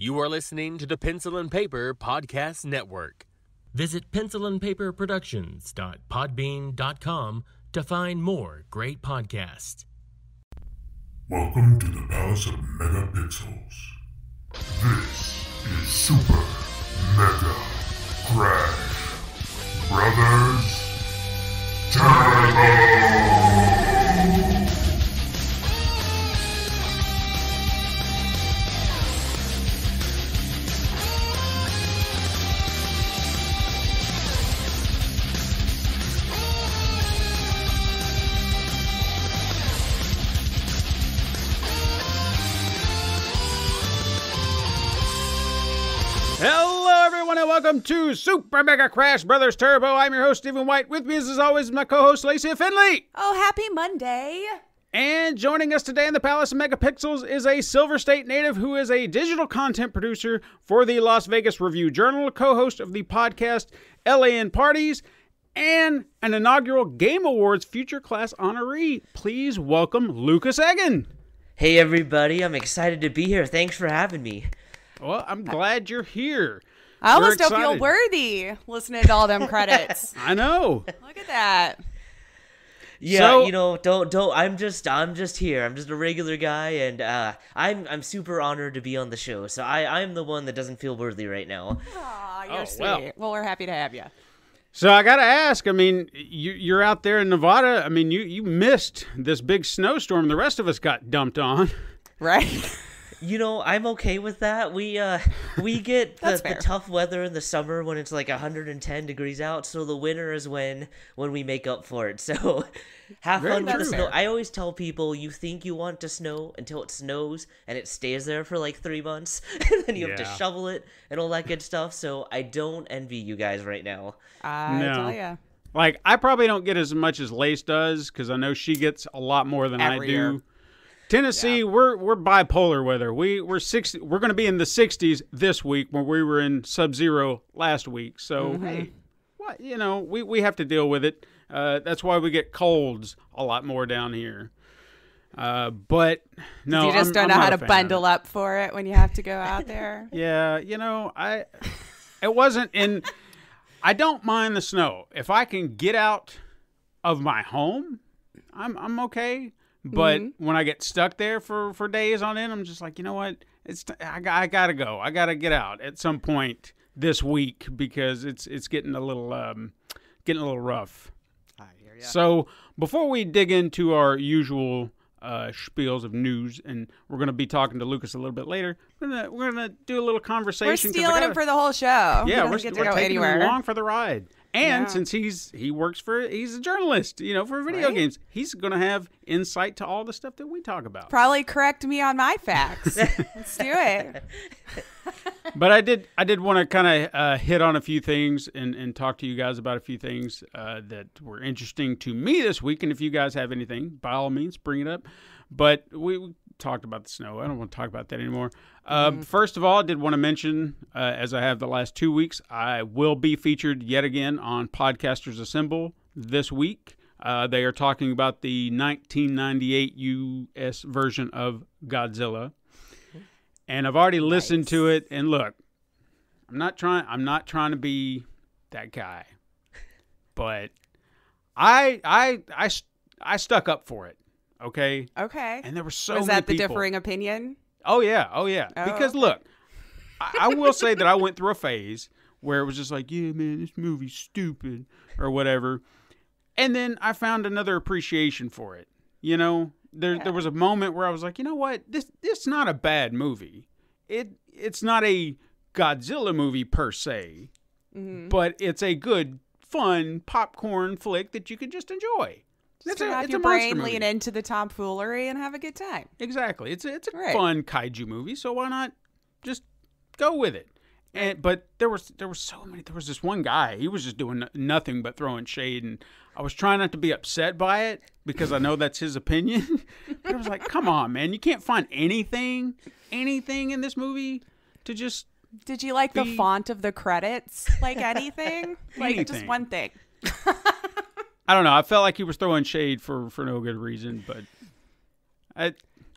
You are listening to the Pencil and Paper Podcast Network. Visit pencilandpaperproductions.podbean.com to find more great podcasts. Welcome to the Palace of Megapixels. This is Super Mega Crash Brothers Turbo! Hello, everyone, and welcome to Super Mega Crash Brothers Turbo. I'm your host, Stephen White. With me, as always, my co-host, Lacey Finley. Oh, happy Monday. And joining us today in the Palace of Megapixels is a Silver State native who is a digital content producer for the Las Vegas Review-Journal, co-host of the podcast LAN Parties, and an inaugural Game Awards Future Class honoree. Please welcome Lukas Eggen. Hey, everybody. I'm excited to be here. Thanks for having me. Well, I'm glad you're here. I almost don't feel worthy listening to all them credits. I know. Look at that. Yeah, So- you know, don't. I'm just here. I'm just a regular guy, and I'm super honored to be on the show. So I'm the one that doesn't feel worthy right now. Aw, you're sweet. well. Well, we're happy to have you. So I got to ask, I mean, you're out there in Nevada. I mean, you missed this big snowstorm the rest of us got dumped on. Right? You know, I'm okay with that. We get the tough weather in the summer when it's like 110 degrees out. So the winter is when we make up for it. So have fun with the snow. I always tell people, you think you want to snow until it snows and it stays there for like 3 months, and then you have to shovel it and all that good stuff. So I don't envy you guys right now. I tell ya. Like, I probably don't get as much as Lace does because I know she gets a lot more than I do. Year. Tennessee, we're bipolar weather. We're going to be in the 60s this week when we were in sub-zero last week. So hey, what we have to deal with it. That's why we get colds a lot more down here. But no, You just don't know I'm how not to a fan bundle of it. up for it when you have to go out there. Yeah, it wasn't in. I don't mind the snow if I can get out of my home. I'm okay. But when I get stuck there for days on end, I'm just like, you know what? I gotta go. I gotta get out at some point this week because it's getting a little rough. I hear ya. So before we dig into our usual spiels of news, and we're gonna be talking to Lucas a little bit later, we're gonna do a little conversation. We're stealing him for the whole show. Yeah, He we're doesn't get to go taking him anywhere. along for the ride. And Yeah. since he's a journalist, for video Right? games, he's going to have insight to all the stuff that we talk about. Probably correct me on my facts. Let's do it. But I did want to kind of hit on a few things and talk to you guys about a few things that were interesting to me this week. And if you guys have anything, by all means, bring it up. But we talked about the snow. I don't want to talk about that anymore. First of all, I did want to mention, as I have the last 2 weeks, I will be featured yet again on Podcasters Assemble this week. They are talking about the 1998 U.S. version of Godzilla. And I've already listened to it. And look, I'm not trying to be that guy. But I stuck up for it. Okay. And there were so many Was that the people. differing opinion? Oh yeah. Because look, I will say that I went through a phase where it was just like, yeah, man, this movie's stupid or whatever, and then I found another appreciation for it. There was a moment where I was like, you know what, this not a bad movie. It's not a Godzilla movie per se, but it's a good, fun popcorn flick that you could just enjoy. Just have your brain lean into the tomfoolery and have a good time. Exactly. It's a Right. fun kaiju movie, so why not just go with it? But there was so many. There was this one guy. He was just doing nothing but throwing shade, and I was trying not to be upset by it because I know that's his opinion. But I was like, come on, man! You can't find anything in this movie to just. Did you like the font of the credits? Like anything? Like just Anything. one thing. I don't know. I felt like he was throwing shade for no good reason, but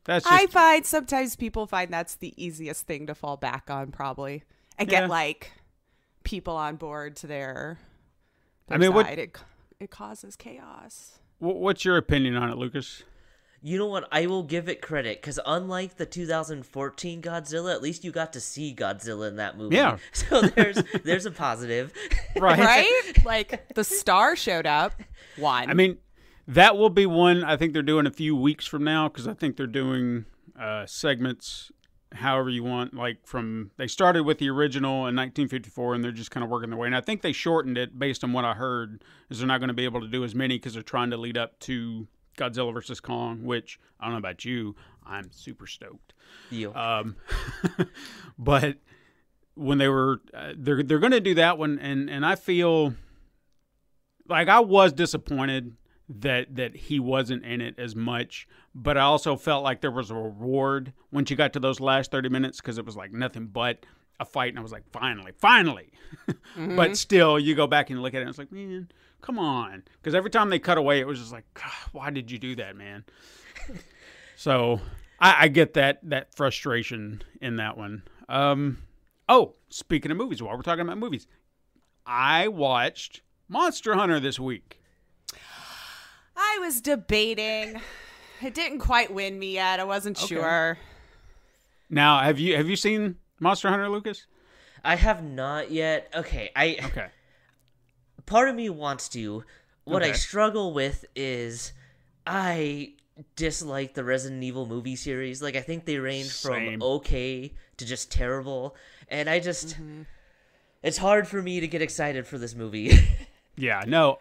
That's just, I find sometimes people find that's the easiest thing to fall back on, probably, and get like people on board to their side. It causes chaos. What's your opinion on it, Lucas? You know what? I will give it credit, because unlike the 2014 Godzilla, at least you got to see Godzilla in that movie. Yeah. So there's a positive. Right? Like, the star showed up. One. I mean, that will be one I think they're doing a few weeks from now, because I think they're doing segments however you want. Like, they started with the original in 1954, and they're just kind of working their way. And I think they shortened it based on what I heard, is they're not going to be able to do as many because they're trying to lead up to Godzilla vs. Kong, which, I don't know about you, I'm super stoked. Yeah. But when they're going to do that one, and I feel like I was disappointed that he wasn't in it as much, but I also felt like there was a reward once you got to those last 30 minutes, because it was like nothing but a fight, and I was like, finally. Mm-hmm. But still, you go back and look at it, and it's like, man, come on. Because every time they cut away, it was just like, why did you do that, man? So I get that frustration in that one. Speaking of movies, while we're talking about movies, I watched Monster Hunter this week. I was debating. It didn't quite win me yet. I wasn't sure. Now, have you seen Monster Hunter, Lucas? I have not yet. Okay. Part of me wants to. What I struggle with is I dislike the Resident Evil movie series. Like, I think they range from okay to just terrible. And I just... It's hard for me to get excited for this movie. Yeah, no.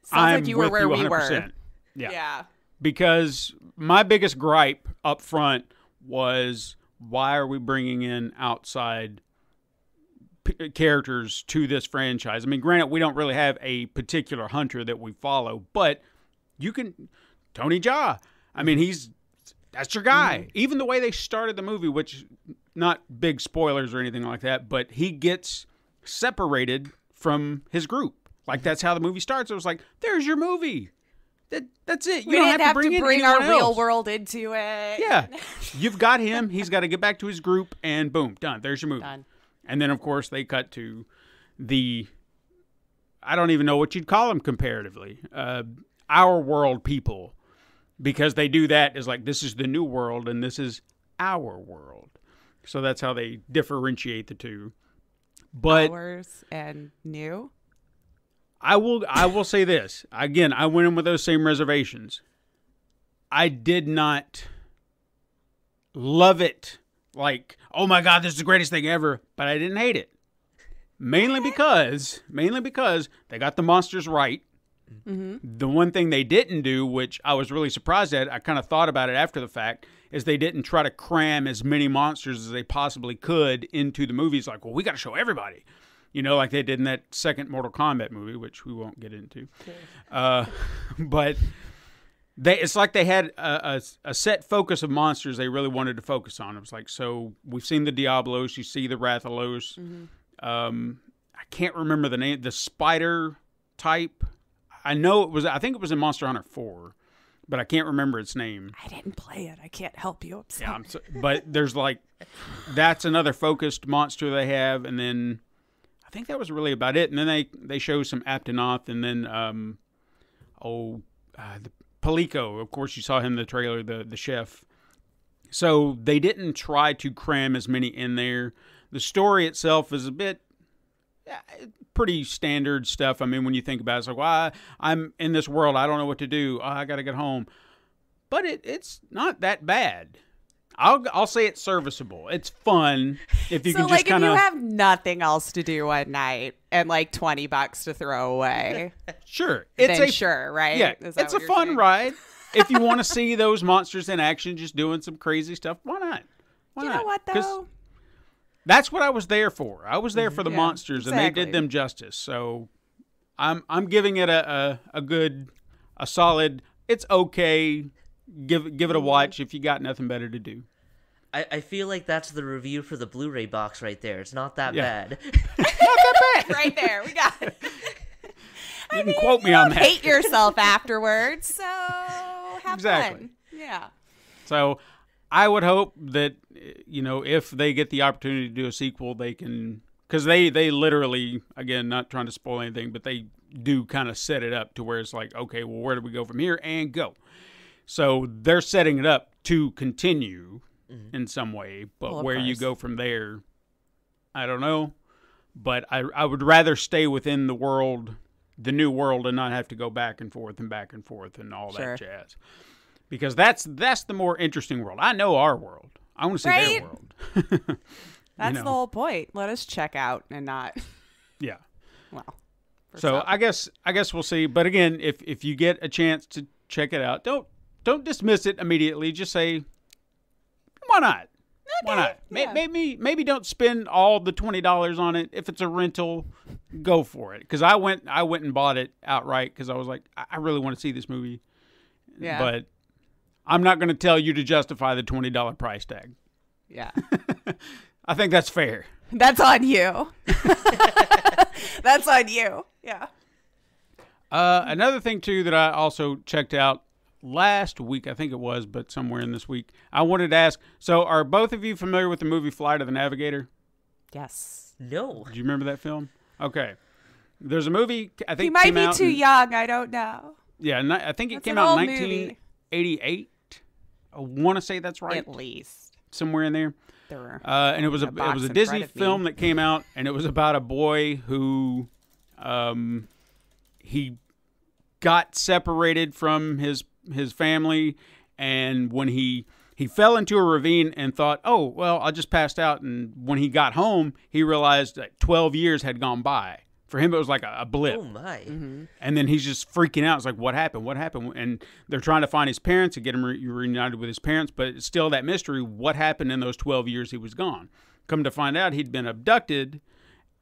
Sounds like you were where we were. Yeah. Because my biggest gripe up front was, why are we bringing in outside characters to this franchise? I mean, granted, we don't really have a particular hunter that we follow, but you can... Tony Jaa. I mean, that's your guy. Even the way they started the movie, which, not big spoilers or anything like that, but he gets separated from his group. Like, that's how the movie starts. It was like, there's your movie. That's it. You don't have to bring our else. Real world into it. Yeah. You've got him. He's got to get back to his group, and boom, done. There's your movie. Done. And then, of course, they cut to I don't even know what you'd call them comparatively, our world people. Because they do that as like, this is the new world, and this is our world. So that's how they differentiate the two. But ours and new? I will say this. Again, I went in with those same reservations. I did not love it. Like, oh my God, this is the greatest thing ever. But I didn't hate it. Mainly because they got the monsters right. Mm-hmm. The one thing they didn't do, which I was really surprised at, I kind of thought about it after the fact, is they didn't try to cram as many monsters as they possibly could into the movies. Like, well, we got to show everybody. You know, like they did in that second Mortal Kombat movie, which we won't get into. But it's like they had a set focus of monsters they really wanted to focus on. It was like, so we've seen the Diablos, you see the Rathalos. Mm-hmm. I can't remember the name, the spider type. I think it was in Monster Hunter 4, but I can't remember its name. I didn't play it. I can't help you. Yeah, but there's like, that's another focused monster they have, and then I think that was really about it. And then they show some Aptonoth, and then the Palico. Of course, you saw him in the trailer, the chef. So they didn't try to cram as many in there. The story itself is a bit pretty standard stuff. I mean, when you think about it, it's like, well, I'm in this world, I don't know what to do. I got to get home. But it's not that bad. I'll say it's serviceable. It's fun if you can just kind of... if you have nothing else to do at night and like $20 to throw away. Sure. Right? Yeah, it's a fun ride. If you want to see those monsters in action just doing some crazy stuff, why not? You know what, though? That's what I was there for. I was there for the monsters, and they did them justice. So I'm giving it a solid, it's okay. Give it a watch if you got nothing better to do. I feel like that's the review for the Blu-ray box right there. It's not that bad. Not that bad. Right there. We got it. You can quote me on that. Hate yourself afterwards, so have fun. Yeah. So I would hope that, if they get the opportunity to do a sequel, they can, because they literally, again, not trying to spoil anything, but they do kind of set it up to where it's like, okay, well, where do we go from here, and go. So they're setting it up to continue in some way, but where you go from there, I don't know. But I would rather stay within the world, the new world, and not have to go back and forth and all that jazz. Because that's the more interesting world. I know our world. I want to see their world. That's the whole point. Let us check out and not. Yeah. Well. So I guess we'll see. But again, if you get a chance to check it out, don't dismiss it immediately. Just say, why not? Why not? Yeah. Maybe don't spend all the $20 on it. If it's a rental, go for it. Because I went and bought it outright because I was like, I really want to see this movie. Yeah. But I'm not going to tell you to justify the $20 price tag. Yeah. I think that's fair. That's on you. That's on you. Yeah. Another thing, too, that I also checked out last week, I think it was, but somewhere in this week, I wanted to ask, so are both of you familiar with the movie Flight of the Navigator? Yes. No. Do you remember that film? Okay. There's a movie, I think you might be too young, I don't know. Yeah, I think it came out in 1988. I want to say that's right. At least. Somewhere in there. And it was a Disney film that came out, and it was about a boy who he got separated from his family, and when he fell into a ravine and thought, oh, well, I just passed out, and when he got home, he realized that 12 years had gone by. For him, it was like a blip. Oh, my. Mm-hmm. And then he's just freaking out. It's like, what happened? What happened? And they're trying to find his parents and get him reunited with his parents, but it's still that mystery. What happened in those 12 years he was gone? Come to find out, he'd been abducted,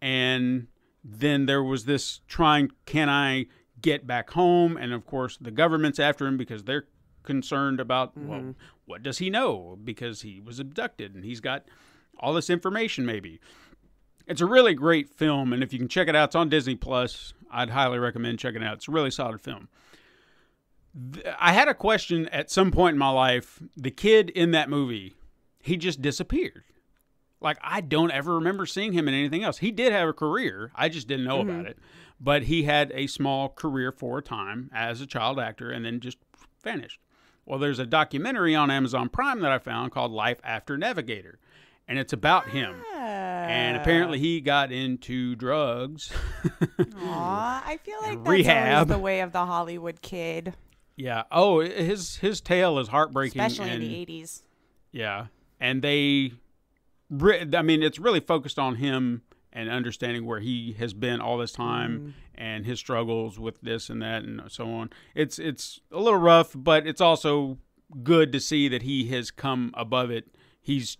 and then there was this can I get back home? And, of course, the government's after him because they're concerned about, well, what does he know? Because he was abducted, and he's got all this information maybe. It's a really great film, and if you can check it out, it's on Disney Plus. I'd highly recommend checking it out. It's a really solid film. I had a question at some point in my life. The kid in that movie, he just disappeared. Like, I don't ever remember seeing him in anything else. He did have a career. I just didn't know about it. But he had a small career for a time as a child actor and then just vanished. Well, there's a documentary on Amazon Prime that I found called Life After Navigator. And it's about him. And apparently he got into drugs. Aw, I feel like that's rehab. Always the way of the Hollywood kid. Yeah. Oh, his tale is heartbreaking. Especially in the 80s. Yeah. And it's really focused on him and understanding where he has been all this time and his struggles with this and that and so on. It's a little rough, but it's also good to see that he has come above it. He's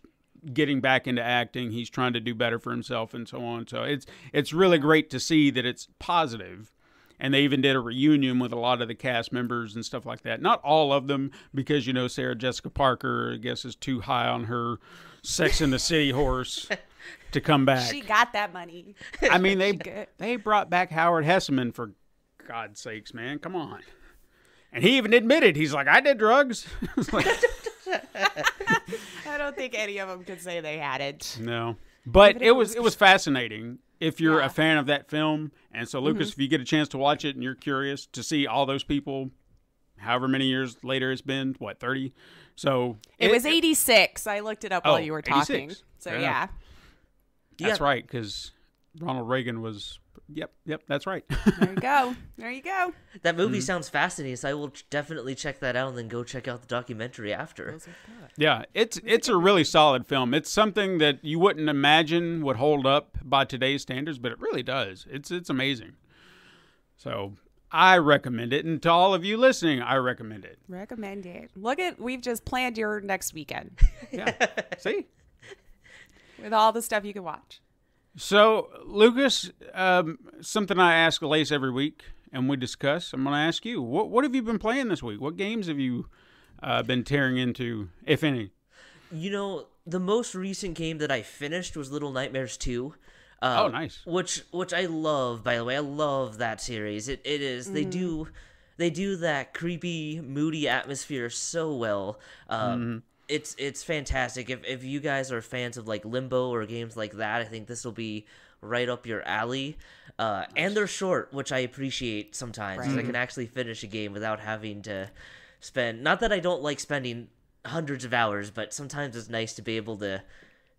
getting back into acting. He's trying to do better for himself and so on. So it's really great to see that it's positive. And they even did a reunion with a lot of the cast members and stuff like that. Not all of them, because, Sarah Jessica Parker, I guess, is too high on her Sex and the City horse to come back. She got that money. I mean, they brought back Howard Hesseman, for God's sakes, man. Come on. And he even admitted, he's like, I did drugs. I don't think any of them could say they hadn't. No. But it was fascinating if you're a fan of that film. And so, Lucas, if you get a chance to watch it and you're curious to see all those people, however many years later it's been, 30? So it was 86. I looked it up while you were talking. 86. So, yeah. That's right, because Ronald Reagan was... Yep, that's right. There you go. That movie sounds fascinating, so I will definitely check that out and then go check out the documentary after. Yeah, it's a really solid film. It's something that you wouldn't imagine would hold up by today's standards, but it really does. It's amazing. So I recommend it, and to all of you listening, I recommend it. Recommend it. We've just planned your next weekend. Yeah, see? With all the stuff you can watch. So, Lucas, something I ask Lace every week, and we discuss. I'm going to ask you, what have you been playing this week? What games have you been tearing into, if any? The most recent game that I finished was Little Nightmares 2. Oh, nice. Which I love, by the way. I love that series. It is. They do that creepy, moody atmosphere so well. it's fantastic. If you guys are fans of like Limbo or games like that, I think this will be right up your alley. And they're short, which I appreciate sometimes. Right. I can actually finish a game without having to spend. Not that I don't like spending hundreds of hours, but sometimes it's nice to be able to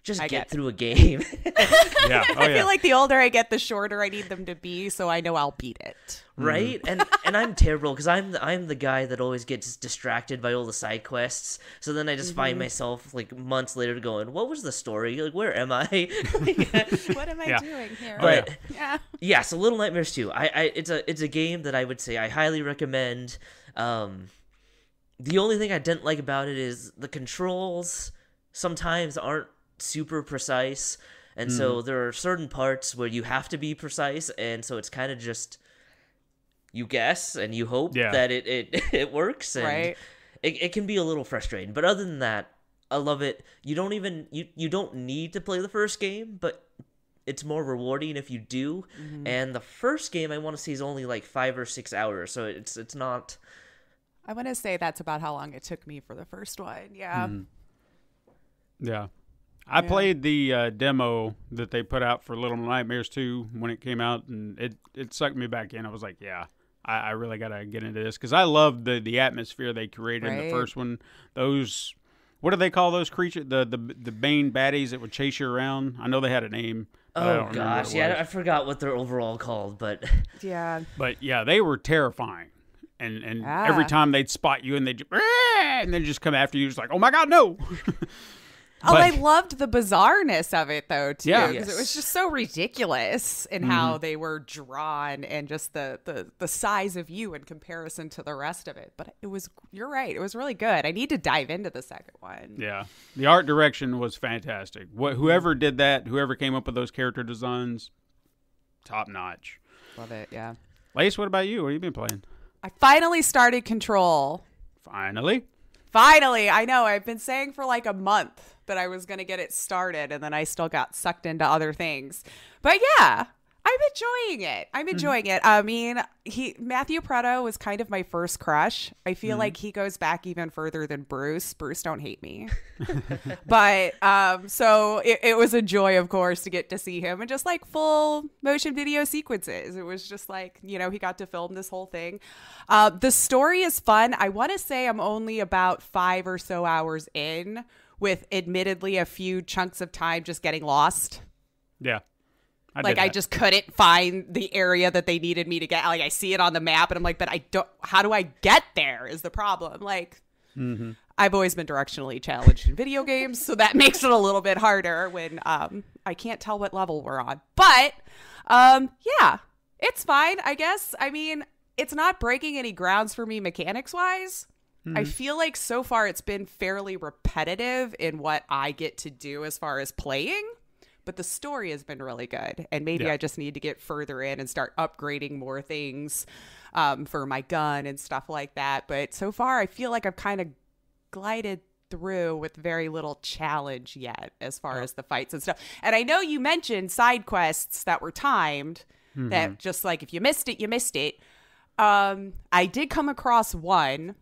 just get through a game. Yeah. Oh, I feel like the older I get, the shorter I need them to be, so I know I'll beat it. Right? And I'm terrible because I'm the guy that always gets distracted by all the side quests. So then I just find myself like months later going, "What was the story? Like, where am I? What am I doing here?" But yeah, so Little Nightmares 2. It's a game that I would say I highly recommend. The only thing I didn't like about it is the controls sometimes aren't super precise, and so there are certain parts where you have to be precise, and so it's kind of just you guess and you hope that it works, and it can be a little frustrating. But other than that, I love it. You don't need to play the first game, but it's more rewarding if you do. And the first game I want to say is only like 5 or 6 hours, so it's not. I want to say that's about how long it took me for the first one. Yeah. Yeah. I played the demo that they put out for Little Nightmares 2 when it came out, and it sucked me back in. I was like, I really got to get into this because I love the atmosphere they created in the first one. Those, what do they call those creatures? The Bane baddies that would chase you around? I know they had a name. Oh, gosh. Yeah, I forgot what they're overall called, but. Yeah. But, yeah, they were terrifying. And every time they'd spot you and they'd just come after you, just like, oh, my God, no. I loved the bizarreness of it, though, too, because it was just so ridiculous in how they were drawn and just the size of you in comparison to the rest of it. But you're right, it was really good. I need to dive into the second one. Yeah, the art direction was fantastic. Whoever did that, whoever came up with those character designs, top notch. Love it, yeah. Lace, what about you? What have you been playing? I finally started Control. Finally, I know. I've been saying for like a month that I was going to get it started, and then I still got sucked into other things. But yeah, I'm enjoying it. I mean, Matthew Preto was kind of my first crush. I feel like he goes back even further than Bruce. Bruce, don't hate me. But so it was a joy, of course, to get to see him and just like full motion video sequences. It was just like, he got to film this whole thing. The story is fun. I want to say I'm only about 5 or so hours in, with admittedly a few chunks of time just getting lost. Yeah. I just couldn't find the area that they needed me to get. Like, I see it on the map and I'm like, but how do I get there is the problem. Like, I've always been directionally challenged in video games, so that makes it a little bit harder when I can't tell what level we're on. But yeah, it's fine, I guess. I mean, it's not breaking any grounds for me mechanics wise. I feel like so far it's been fairly repetitive in what I get to do as far as playing. But the story has been really good. And maybe I just need to get further in and start upgrading more things for my gun and stuff like that. But so far, I feel like I've kind of glided through with very little challenge yet as far as the fights and stuff. And I know you mentioned side quests that were timed, that just like if you missed it, you missed it. I did come across one,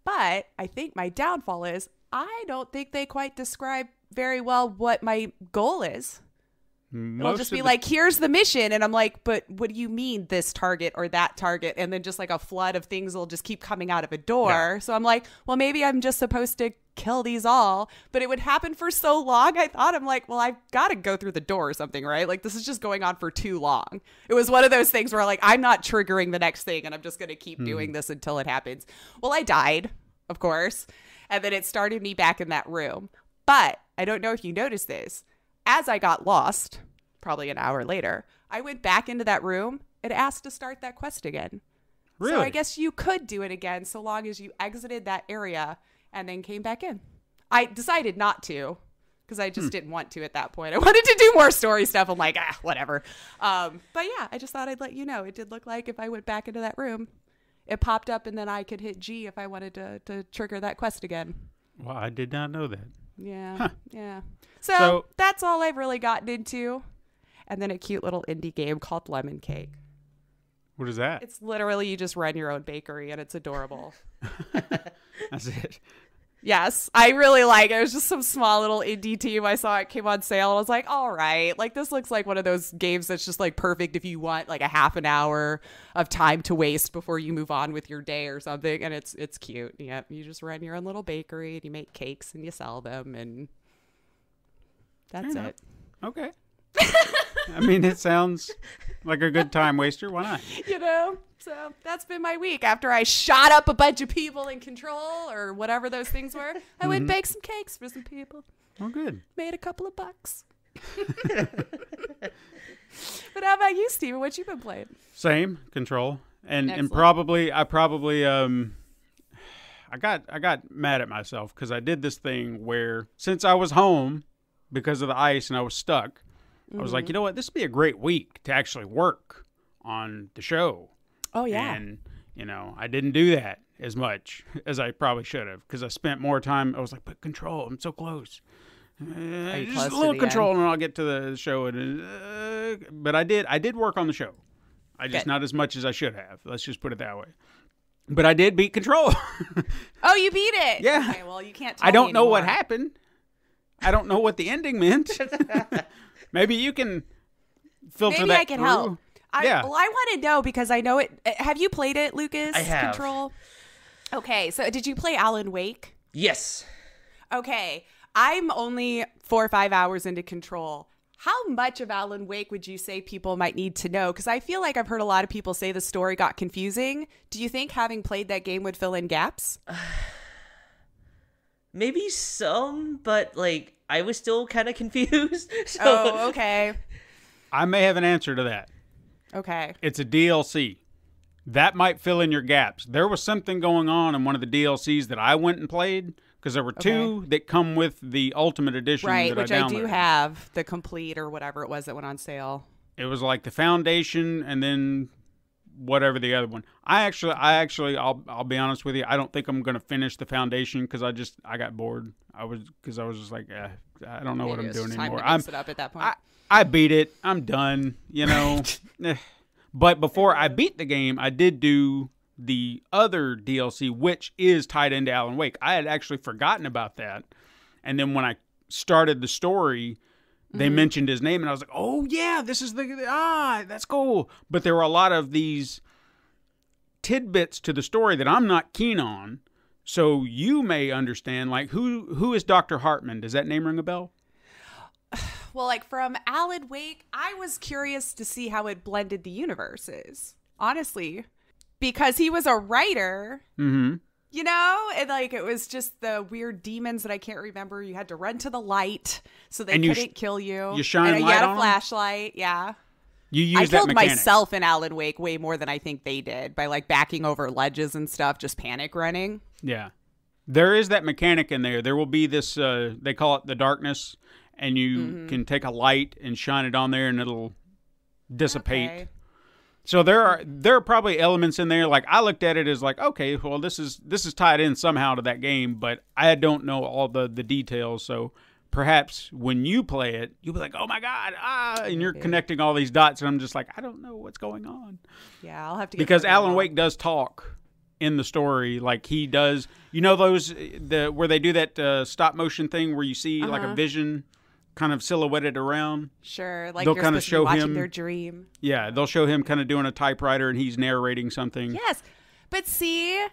but I think my downfall is I don't think they quite describe very well what my goal is. It'll just be like, here's the mission, and I'm like, but what do you mean this target or that target? And then just like a flood of things will just keep coming out of a door. So I'm like, well, maybe I'm just supposed to kill these all, but it would happen for so long. I'm like, well, I've got to go through the door or something, right? Like, this is just going on for too long. It was one of those things where like, I'm not triggering the next thing and I'm just going to keep doing this until it happens. Well, I died, of course. And then it started me back in that room. But I don't know if you noticed this. As I got lost, probably an hour later, I went back into that room. It asked to start that quest again. Really? So I guess you could do it again so long as you exited that area and then came back in. I decided not to because I just didn't want to at that point. I wanted to do more story stuff. I'm like, whatever. But yeah, I just thought I'd let you know. It did look like if I went back into that room, it popped up and then I could hit G if I wanted to trigger that quest again. Well, I did not know that. Yeah, yeah. So that's all I've really gotten into. And then a cute little indie game called Lemon Cake. What is that? It's literally you just run your own bakery and it's adorable. That's it. Yes, I really like it. It was just some small little indie team. I saw it came on sale. And I was like, all right, like this looks like one of those games that's just like perfect if you want like a half an hour of time to waste before you move on with your day or something. And it's cute. Yep, you just run your own little bakery and you make cakes and you sell them and that's it. Okay. I mean, it sounds like a good time waster. Why not? You know? So that's been my week. After I shot up a bunch of people in Control or whatever those things were, I went bake some cakes for some people. Oh, good. Made a couple of bucks. But how about you, Steven? What you been playing? Same, Control. And I got mad at myself because I did this thing where since I was home because of the ice and I was stuck, I was like, you know what? This would be a great week to actually work on the show. Oh, yeah. And, you know, I didn't do that as much as I probably should have because I spent more time. I was like, but Control, I'm so close. Just a little Control and I'll get to the show. But I did work on the show. Not as much as I should have. Let's just put it that way. But I did beat Control. Oh, you beat it? Yeah. Okay, well, you can't tell I don't me know anymore. what happened. I don't know what the ending meant. Maybe you can filter Maybe that I can through. help. Yeah. Well, I want to know because I know it. Have you played it, Lucas? I have. Control? Okay, so did you play Alan Wake? Yes. Okay, I'm only 4 or 5 hours into Control. How much of Alan Wake would you say people might need to know? Because I feel like I've heard a lot of people say the story got confusing. Do you think having played that game would fill in gaps? Maybe some, but like I was still kind of confused. So. Oh, okay. I may have an answer to that. Okay. It's a DLC. That might fill in your gaps. There was something going on in one of the DLCs that I went and played because there were two that come with the Ultimate Edition. Right, that which I do have, the complete or whatever it was that went on sale. It was like the Foundation and then whatever the other one. I'll be honest with you. I don't think I'm going to finish the Foundation because I got bored. I was just like, I don't know what I'm doing anymore. I'm mix it up at that point. I beat it. I'm done, you know. But before I beat the game, I did do the other DLC, which is tied into Alan Wake. I had actually forgotten about that. And then when I started the story, they mentioned his name, and I was like, oh, yeah, this is that's cool. But there were a lot of these tidbits to the story that I'm not keen on. So you may understand, like, who is Dr. Hartman? Does that name ring a bell? Well, like from Alan Wake, I was curious to see how it blended the universes, honestly, because he was a writer, you know, and like it was just the weird demons that I can't remember. You had to run to the light so they couldn't kill you. You shine light you had on a 'em? flashlight, yeah. You used I that killed mechanic. myself in Alan Wake way more than I think they did by like backing over ledges and stuff, just panic running. Yeah. There is that mechanic in there. There will be this, they call it the darkness, and you can take a light and shine it on there and it'll dissipate. Okay. So there are probably elements in there. Like I looked at it as like, okay, well this is tied in somehow to that game, but I don't know all the details. So perhaps when you play it, you'll be like, oh my God, and you're connecting all these dots, and I'm just like, I don't know what's going on. Yeah, I'll have to get because further Alan along. Wake does talk in the story, like he does. You know those where they do that stop motion thing where you see like a vision kind of silhouetted around. Sure, like They'll you're kinda supposed to show be watching him- their dream. Yeah, they'll show him kind of doing a typewriter and he's narrating something. Yes, but see,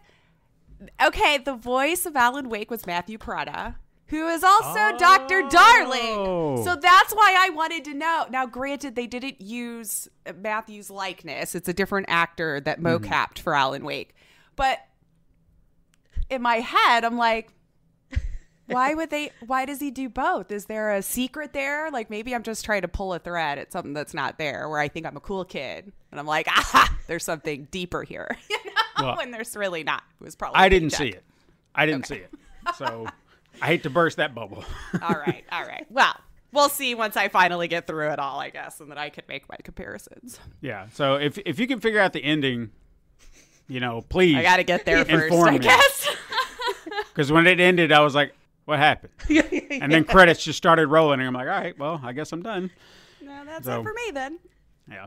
okay, the voice of Alan Wake was Matthew Peretta, who is also Dr. Darling. So that's why I wanted to know. Now, granted, they didn't use Matthew's likeness. It's a different actor that mocapped for Alan Wake. But in my head, I'm like, why does he do both? Is there a secret there? Like maybe I'm just trying to pull a thread at something that's not there where I think I'm a cool kid. And I'm like, there's something deeper here. You know? Well, when there's really not. It was probably I didn't paycheck. see it. I didn't see it. So I hate to burst that bubble. All right. Well, we'll see once I finally get through it all, I guess, and then I can make my comparisons. Yeah. So if you can figure out the ending, you know, please. I got to get there first, inform I me. guess. Because when it ended, I was like, what happened? And then credits just started rolling, and I'm like, all right, well, I guess I'm done. No, that's So- it for me then. Yeah.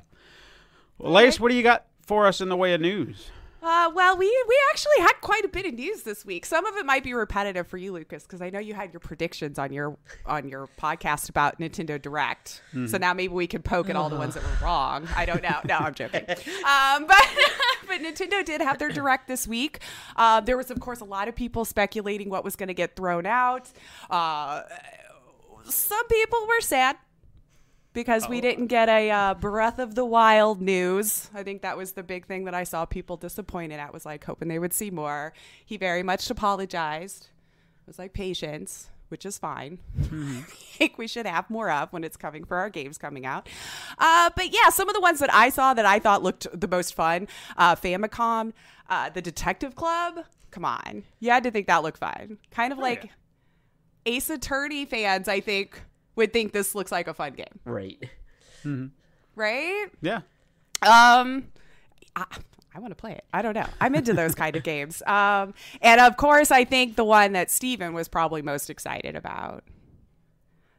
Well, Lace, what do you got for us in the way of news? Well, we actually had quite a bit of news this week. Some of it might be repetitive for you, Lucas, because I know you had your predictions on your podcast about Nintendo Direct. Mm-hmm. So now maybe we could poke at all the ones that were wrong. I don't know. No, I'm joking. But Nintendo did have their Direct this week. There was, of course, a lot of people speculating what was going to get thrown out. Some people were sad because we didn't get a Breath of the Wild news. I think that was the big thing that I saw people disappointed at, was like hoping they would see more. He very much apologized. It was like patience, which is fine. Mm-hmm. I think we should have more of when it's coming for our games coming out. But yeah, some of the ones that I saw that I thought looked the most fun, Famicom, the Detective Club. Come on. You had to think that looked fun. Kind of like Ace Attorney fans, I think, would think this looks like a fun game. Right. Mm-hmm. Right? Yeah. I want to play it. I don't know. I'm into those kind of games. And of course, I think the one that Steven was probably most excited about.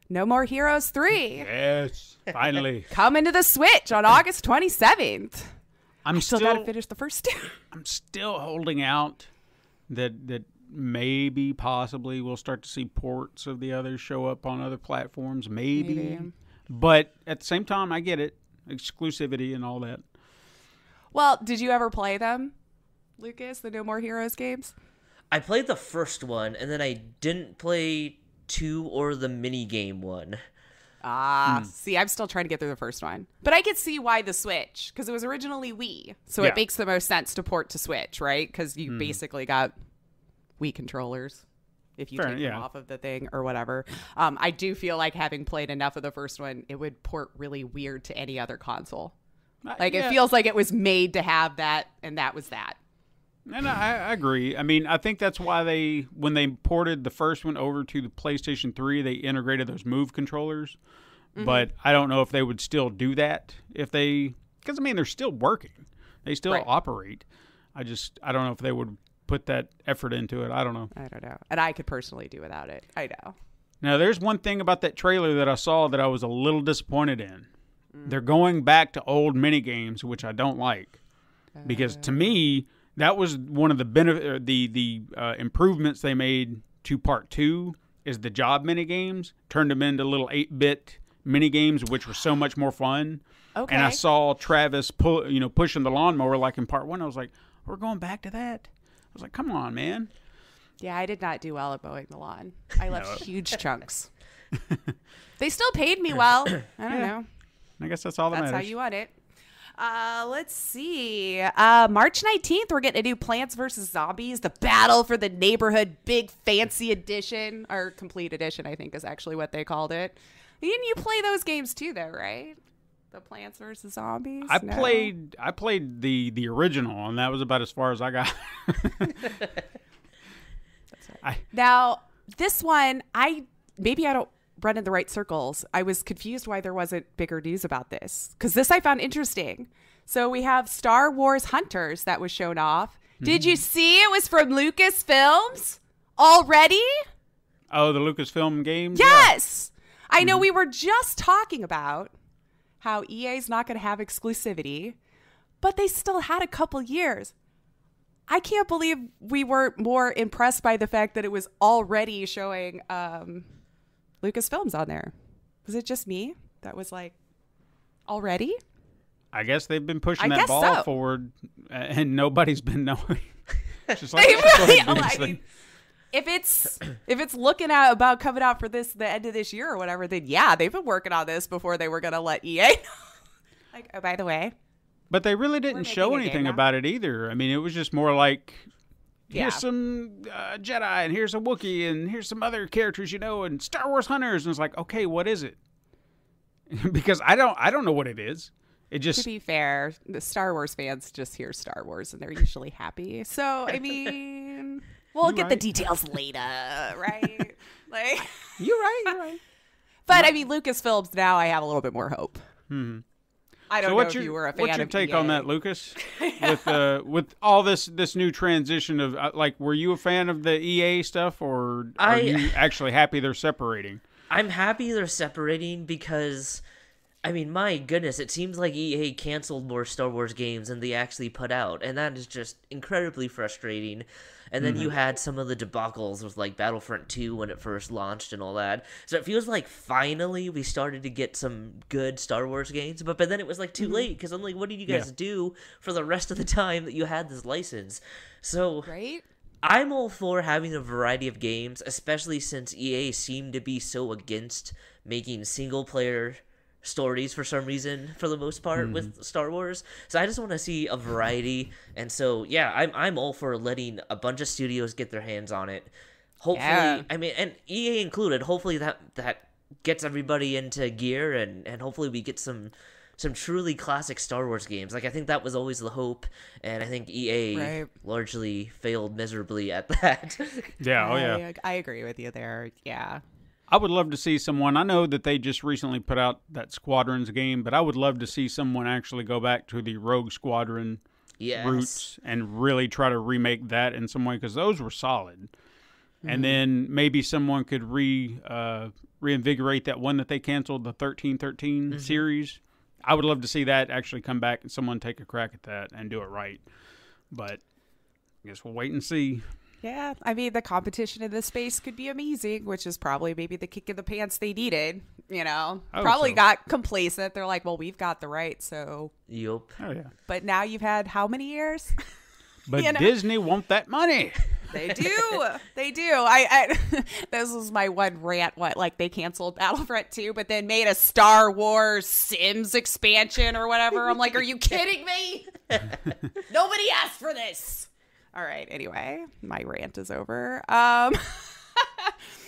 No More Heroes 3. Yes. Finally. Coming to the Switch on August 27th. I still got to finish the first two. I'm still holding out that maybe possibly we'll start to see ports of the others show up on other platforms. Maybe. But at the same time, I get it. Exclusivity and all that. Well, did you ever play them, Lucas, the No More Heroes games? I played the first one, and then I didn't play 2 or the mini game one. See, I'm still trying to get through the first one. But I could see why the Switch, because it was originally Wii. So it makes the most sense to port to Switch, right? Because you basically got Wii controllers if you take them off of the thing or whatever. I do feel like, having played enough of the first one, it would port really weird to any other console. It feels like it was made to have that, and that was that. And I agree. I mean, I think that's why when they ported the first one over to the PlayStation 3, they integrated those Move controllers. Mm-hmm. But I don't know if they would still do that because I mean, they're still working. They still operate. I don't know if they would put that effort into it. I don't know. And I could personally do without it. I know. Now, there's one thing about that trailer that I saw that I was a little disappointed in. They're going back to old minigames, which I don't like. Because to me, that was one of the improvements they made to Part 2 is the job minigames. Turned them into little 8-bit minigames, which were so much more fun. Okay. And I saw Travis pushing the lawnmower like in Part 1. I was like, we're going back to that? I was like, come on, man. Yeah, I did not do well at mowing the lawn. I left huge chunks. They still paid me well. I don't know. I guess that's all that matters. That's how you want it. Let's see. March 19th, we're getting a new Plants vs. Zombies, the Battle for the Neighborhood Big Fancy Edition, or Complete Edition, I think is actually what they called it. Didn't you play those games too, though, right? The Plants vs. Zombies? I played the original, and that was about as far as I got. Now, this one, maybe I don't run in the right circles. I was confused why there wasn't bigger news about this, because this I found interesting. So we have Star Wars Hunters that was shown off. Did you see it was from Lucasfilms already? Oh, the Lucasfilm games? Yes! Yeah. I know we were just talking about how EA's not going to have exclusivity, but they still had a couple years. I can't believe we weren't more impressed by the fact that it was already showing Lucasfilms on there. Was it just me that was like, already? I guess they've been pushing that ball forward, and nobody's been knowing. Just like, if it's looking at about coming out for the end of this year or whatever, then yeah, they've been working on this before they were gonna let EA know. Like, oh, by the way. But they really didn't show anything about it either. I mean, it was just more like, here's some Jedi, and here's a Wookiee, and here's some other characters, and Star Wars Hunters. And it's like, okay, what is it? Because I don't know what it is. It just, to be fair, the Star Wars fans just hear Star Wars, and they're usually happy. So, I mean, we'll get the details later, right? Like, You're right. But, I mean, Lucasfilms, now I have a little bit more hope. I don't know if you were a fan of What's your take EA. on that, Lucas? With all this new transition of were you a fan of the EA stuff, or are you actually happy they're separating? I'm happy they're separating because I mean, my goodness, it seems like EA canceled more Star Wars games than they actually put out, and that is just incredibly frustrating. And then you had some of the debacles with like Battlefront 2 when it first launched and all that. So it feels like finally we started to get some good Star Wars games, but then it was like too late, because I'm like, what did you guys do for the rest of the time that you had this license? So Right? I'm all for having a variety of games, especially since EA seemed to be so against making single-player stories for some reason, for the most part, with Star Wars. So I just want to see a variety, and so yeah, I'm all for letting a bunch of studios get their hands on it. Hopefully, I mean, and EA included. Hopefully that gets everybody into gear, and hopefully we get some truly classic Star Wars games. Like, I think that was always the hope, and I think EA largely failed miserably at that. Yeah, I agree with you there. Yeah. I would love to see someone, I know that they just recently put out that Squadrons game, but I would love to see someone actually go back to the Rogue Squadron roots and really try to remake that in some way, because those were solid. And then maybe someone could reinvigorate that one that they canceled, the 1313 series. I would love to see that actually come back and someone take a crack at that and do it right. But I guess we'll wait and see. Yeah, I mean, the competition in this space could be amazing, which is probably maybe the kick in the pants they needed, you know. Probably got complacent. They're like, well, we've got the right, so. Yup. Oh, yeah. But now you've had how many years? But Disney want that money. They do. They do. I this was my one rant. Like, they canceled Battlefront 2, but then made a Star Wars Sims expansion or whatever. I'm like, are you kidding me? Nobody asked for this. All right. Anyway, my rant is over.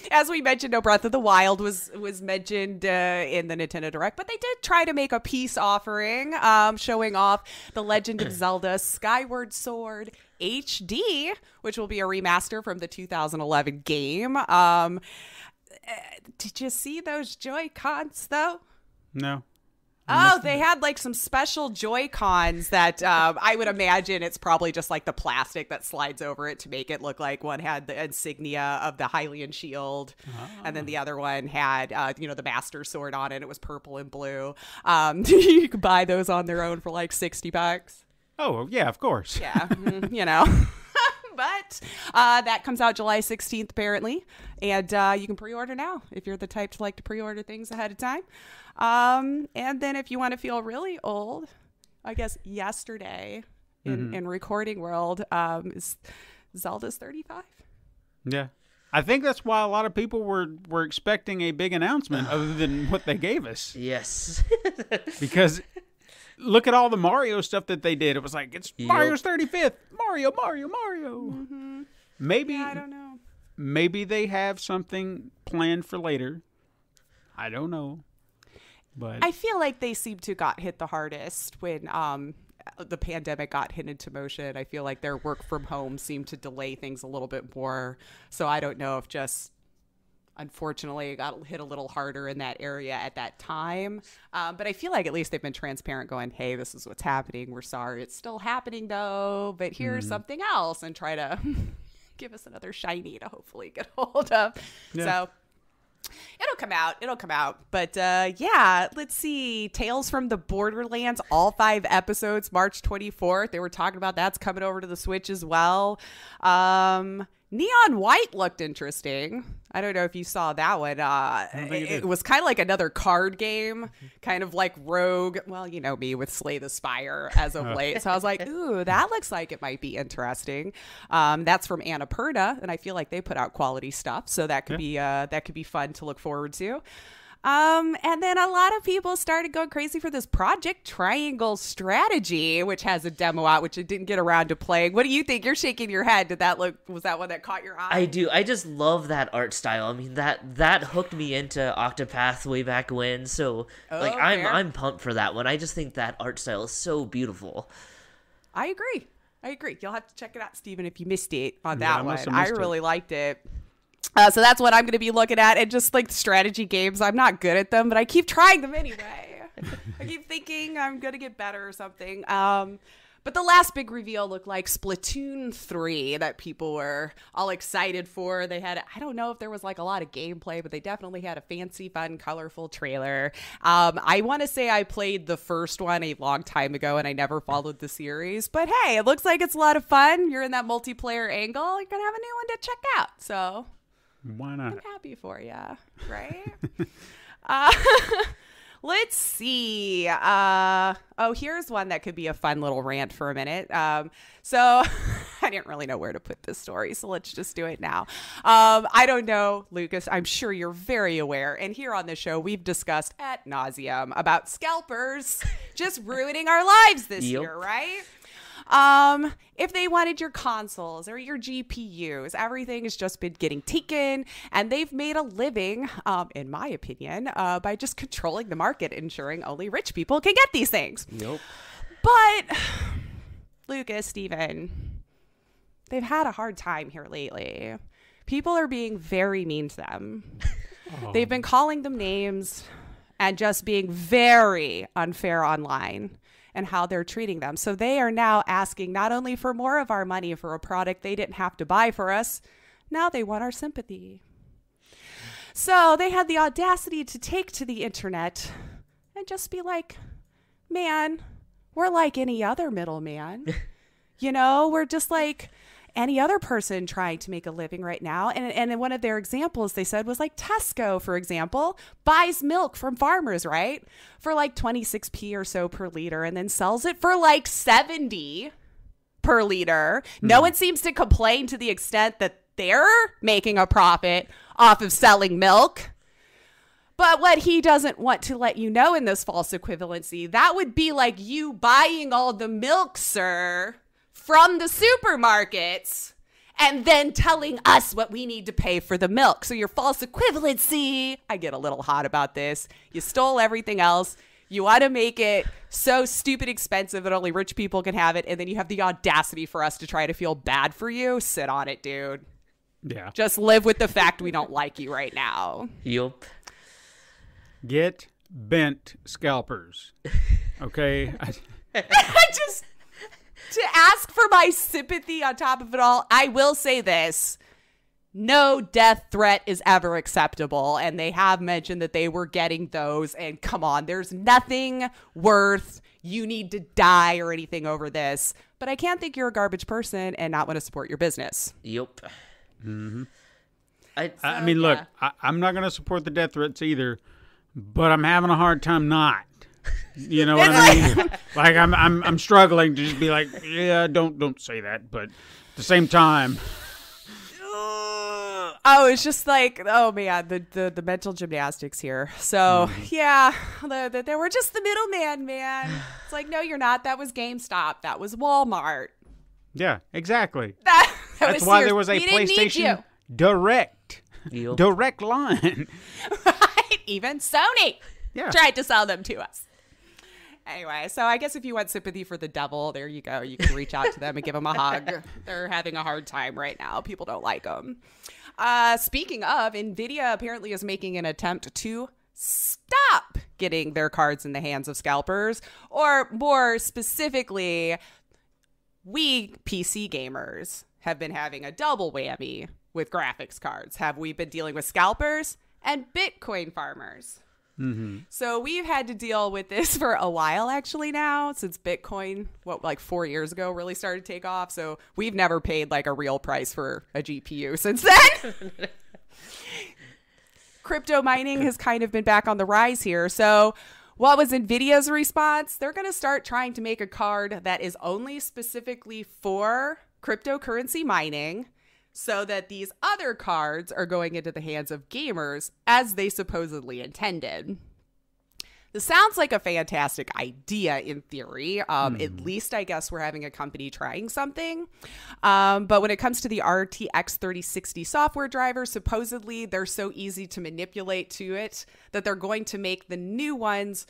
As we mentioned, no Breath of the Wild was mentioned in the Nintendo Direct, but they did try to make a peace offering, showing off The Legend of Zelda Skyward Sword HD, which will be a remaster from the 2011 game. Did you see those Joy-Cons, though? No. Oh, they had like some special Joy-Cons that I would imagine it's probably just like the plastic that slides over it to make it look like one had the insignia of the Hylian shield, and then the other one had, the Master Sword on it. It was purple and blue. You could buy those on their own for like $60. Oh, yeah, of course. Yeah, But that comes out July 16th, apparently. And you can pre-order now if you're the type to like to pre-order things ahead of time. And then if you want to feel really old, I guess yesterday in recording world is Zelda's 35. Yeah. I think that's why a lot of people were expecting a big announcement other than what they gave us. Yes. Because look at all the Mario stuff that they did. It was like, it's Mario's 35th. Mario. Mm-hmm. Maybe, I don't know. Maybe they have something planned for later. I don't know. But I feel like they seem to got hit the hardest when the pandemic got hit into motion. I feel like their work from home seemed to delay things a little bit more. So I don't know if just, unfortunately, it got hit a little harder in that area at that time. But I feel like at least they've been transparent going, hey, this is what's happening. We're sorry. It's still happening, though. But here's something else, and try to give us another shiny to hopefully get hold of. Yeah. So it'll come out. But let's see. Tales from the Borderlands, all 5 episodes, March 24th. They were talking about that's coming over to the Switch as well. Neon White looked interesting. I don't know if you saw that one. It was kind of like another card game, kind of like Rogue. Well, you know me with Slay the Spire as of late. So I was like, ooh, that looks like it might be interesting. That's from Annapurna, and I feel like they put out quality stuff. So that could be fun to look forward to. And then a lot of people started going crazy for this Project Triangle Strategy, which has a demo out, which it didn't get around to playing. What do you think? You're shaking your head. Was that one that caught your eye? I do. I just love that art style. I mean, that hooked me into Octopath way back when. So I'm pumped for that one. I just think that art style is so beautiful. I agree. You'll have to check it out, Steven, if you missed it on that one. I really liked it. So that's what I'm going to be looking at. And just like strategy games, I'm not good at them, but I keep trying them anyway. I keep thinking I'm going to get better or something. But the last big reveal looked like Splatoon 3 that people were all excited for. They had, I don't know if there was like a lot of gameplay, but they definitely had a fancy, fun, colorful trailer. I want to say I played the first one a long time ago and I never followed the series. But hey, it looks like it's a lot of fun. You're in that multiplayer angle. You're going to have a new one to check out. So why not? I'm happy for you, right? Let's see. Here's one that could be a fun little rant for a minute. So I didn't really know where to put this story, so let's just do it now. I don't know, Lucas. I'm sure you're very aware. And here on the show, we've discussed ad nauseum about scalpers just ruining our lives this year, right? If they wanted your consoles or your GPUs, everything has just been getting taken, and they've made a living, in my opinion, by just controlling the market, ensuring only rich people can get these things. Nope. But Lucas, Steven, they've had a hard time here lately. People are being very mean to them. They've been calling them names and just being very unfair online and how they're treating them. So they are now asking not only for more of our money for a product they didn't have to buy for us, now they want our sympathy. So they had the audacity to take to the internet and just be like, man, we're like any other middleman. You know, we're just like any other person trying to make a living right now. And one of their examples they said was like Tesco, for example, buys milk from farmers, right? For like 26p or so per liter and then sells it for like 70 per liter. No one seems to complain to the extent that they're making a profit off of selling milk. But what he doesn't want to let you know in this false equivalency, that would be like you buying all the milk, sir, from the supermarkets and then telling us what we need to pay for the milk. So your false equivalency, I get a little hot about this. You stole everything else. You want to make it so stupid expensive that only rich people can have it. And then you have the audacity for us to try to feel bad for you. Sit on it, dude. Yeah. Just live with the fact we don't like you right now. Yup. Get bent scalpers. Okay? To ask for my sympathy on top of it all, I will say this. No death threat is ever acceptable. And they have mentioned that they were getting those. And come on, there's nothing worth you need to die or anything over this. But I can't think you're a garbage person and not want to support your business. Yup. Mm-hmm. I mean, look, I'm not going to support the death threats either, but I'm having a hard time not. You know what I mean? Like I'm struggling to just be like, yeah, don't say that, but at the same time, it's just like, oh man, the mental gymnastics here. So yeah, they were just the middleman, man. It's like, no, you're not. That was GameStop. That was Walmart. Yeah, exactly. That's why there was a PlayStation direct line. Right? Even Sony tried to sell them to us. Anyway, so I guess if you want sympathy for the devil, there you go. You can reach out to them and give them a hug. They're having a hard time right now. People don't like them. Speaking of, NVIDIA apparently is making an attempt to stop getting their cards in the hands of scalpers, or more specifically, we PC gamers have been having a double whammy with graphics cards. Have we been dealing with scalpers and Bitcoin farmers? Mm-hmm. So we've had to deal with this for a while actually now, since Bitcoin, like 4 years ago, really started to take off. So we've never paid like a real price for a GPU since then. Crypto mining has kind of been back on the rise here. So what was NVIDIA's response? They're going to start trying to make a card that is only specifically for cryptocurrency mining, so that these other cards are going into the hands of gamers as they supposedly intended. This sounds like a fantastic idea in theory. At least I guess we're having a company trying something. But when it comes to the RTX 3060 software driver, supposedly they're so easy to manipulate to it that they're going to make the new ones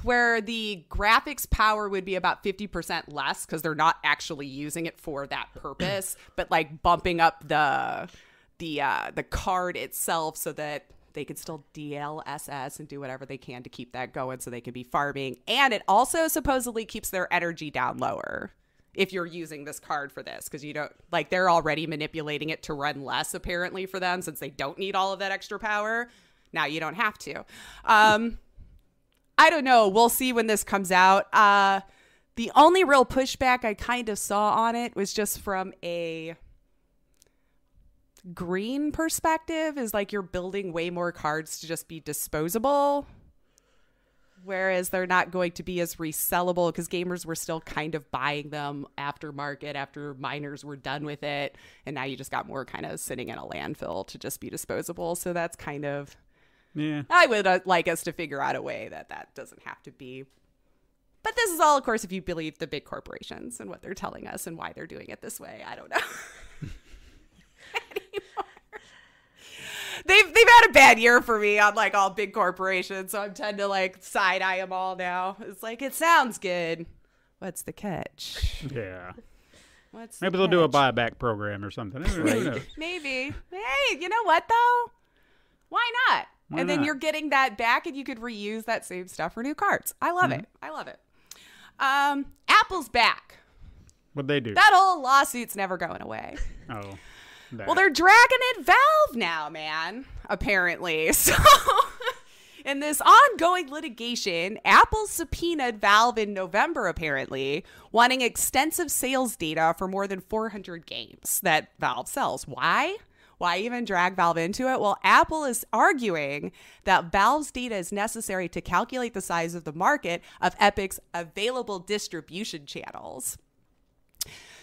where the graphics power would be about 50% less because they're not actually using it for that purpose, but like bumping up the card itself so that they could still DLSS and do whatever they can to keep that going so they can be farming. And it also supposedly keeps their energy down lower if you're using this card for this, because you don't, like, they're already manipulating it to run less apparently for them since they don't need all of that extra power. Now you don't have to. I don't know. We'll see when this comes out. The only real pushback I kind of saw on it was just from a green perspective, is like you're building way more cards to just be disposable, whereas they're not going to be as resellable because gamers were still kind of buying them aftermarket after miners were done with it, and now you just got more kind of sitting in a landfill to just be disposable. So that's kind of, yeah, I would like us to figure out a way that doesn't have to be. But this is all, of course, if you believe the big corporations and what they're telling us and why they're doing it this way. I don't know. They've had a bad year for me on like all big corporations, so I'm tend to like side eye them all now. It's like, it sounds good. What's the catch? Yeah. Maybe they'll do a buyback program or something. Who knows? Maybe. Hey, you know what though? Why not? And then you're getting that back, and you could reuse that same stuff for new cards. I love it. I love it. Apple's back. What'd they do? That whole lawsuit's never going away. Oh. Well, they're dragging it Valve now, man, apparently. So in this ongoing litigation, Apple subpoenaed Valve in November, apparently, wanting extensive sales data for more than 400 games that Valve sells. Why? Why even drag Valve into it? Well, Apple is arguing that Valve's data is necessary to calculate the size of the market of Epic's available distribution channels.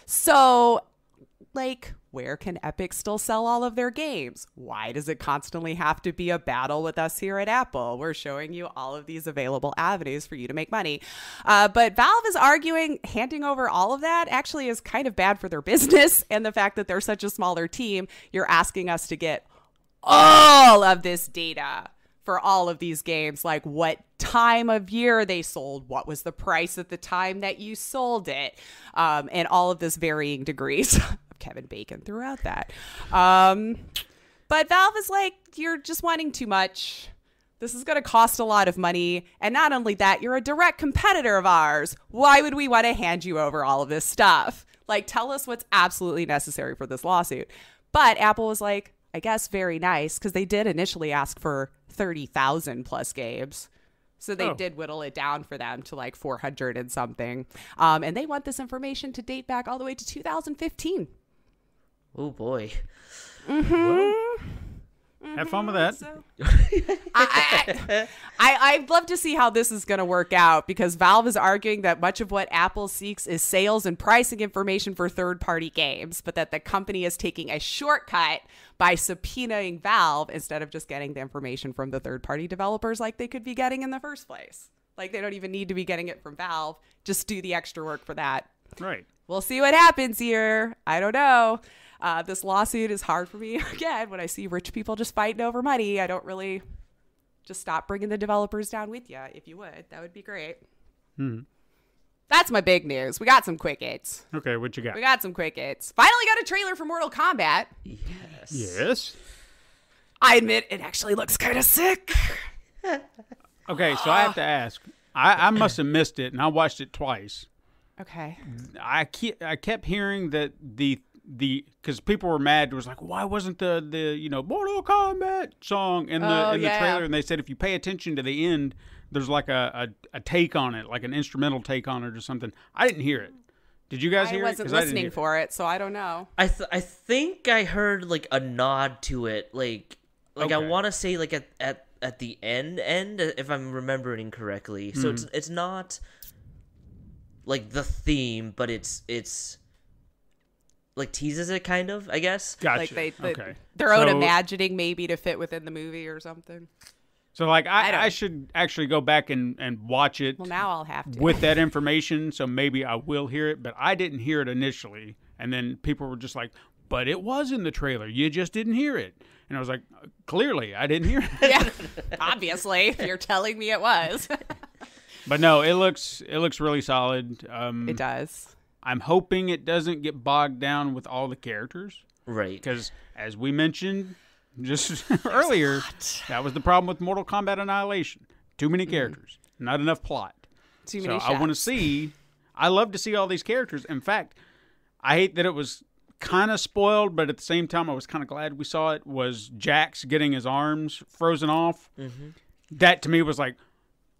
So, like, where can Epic still sell all of their games? Why does it constantly have to be a battle with us here at Apple? We're showing you all of these available avenues for you to make money. But Valve is arguing handing over all of that actually is kind of bad for their business. And the fact that they're such a smaller team, you're asking us to get all of this data for all of these games, like what time of year they sold, what was the price at the time that you sold it, and all of this varying degrees of Kevin Bacon throughout that. But Valve is like, you're just wanting too much. This is going to cost a lot of money. And not only that, you're a direct competitor of ours. Why would we want to hand you over all of this stuff? Like, tell us what's absolutely necessary for this lawsuit. But Apple was like, I guess very nice, because they did initially ask for 30,000 plus games. So they did whittle it down for them to like 400 and something. And they want this information to date back all the way to 2015. Oh, boy. Have fun with that. So, I'd love to see how this is going to work out, because Valve is arguing that much of what Apple seeks is sales and pricing information for third-party games, but that the company is taking a shortcut by subpoenaing Valve instead of just getting the information from the third-party developers like they could be getting in the first place. Like, they don't even need to be getting it from Valve. Just do the extra work for that. Right. We'll see what happens here. I don't know. This lawsuit is hard for me. Again, when I see rich people just fighting over money, I don't really just stop bringing the developers down with you. If you would, that would be great. Mm-hmm. That's my big news. We got some quick hits. Okay, what you got? We got some quick hits. Finally got a trailer for Mortal Kombat. Yes. I admit it actually looks kind of sick. Okay, so I have to ask. I must have missed it, and I watched it twice. Okay. I kept hearing that the because people were mad. It was like, why wasn't the Mortal Kombat song in the trailer? And they said if you pay attention to the end, there's like a take on it, like an instrumental take on it or something. I didn't hear it. Did you guys hear it? I wasn't listening for it, so I don't know. I think I heard like a nod to it, like okay. I want to say like at the end if I'm remembering correctly. So it's not like the theme, but it's like teases it kind of, I guess. Gotcha. Like their own imagining maybe to fit within the movie or something. So like I should actually go back and watch it. Well, now I'll have to. With that information, so maybe I will hear it, but I didn't hear it initially. And then people were just like, but it was in the trailer. You just didn't hear it. And I was like, clearly I didn't hear it. Yeah, obviously, if you're telling me it was. But no, it looks really solid. It does. I'm hoping it doesn't get bogged down with all the characters. Right. Because as we mentioned, just earlier. That was the problem with Mortal Kombat Annihilation. Too many characters, not enough plot. Too many I want to see. I love to see all these characters. In fact, I hate that it was kind of spoiled, but at the same time, I was kind of glad we saw it. Was Jax getting his arms frozen off? Mm-hmm. That to me was like,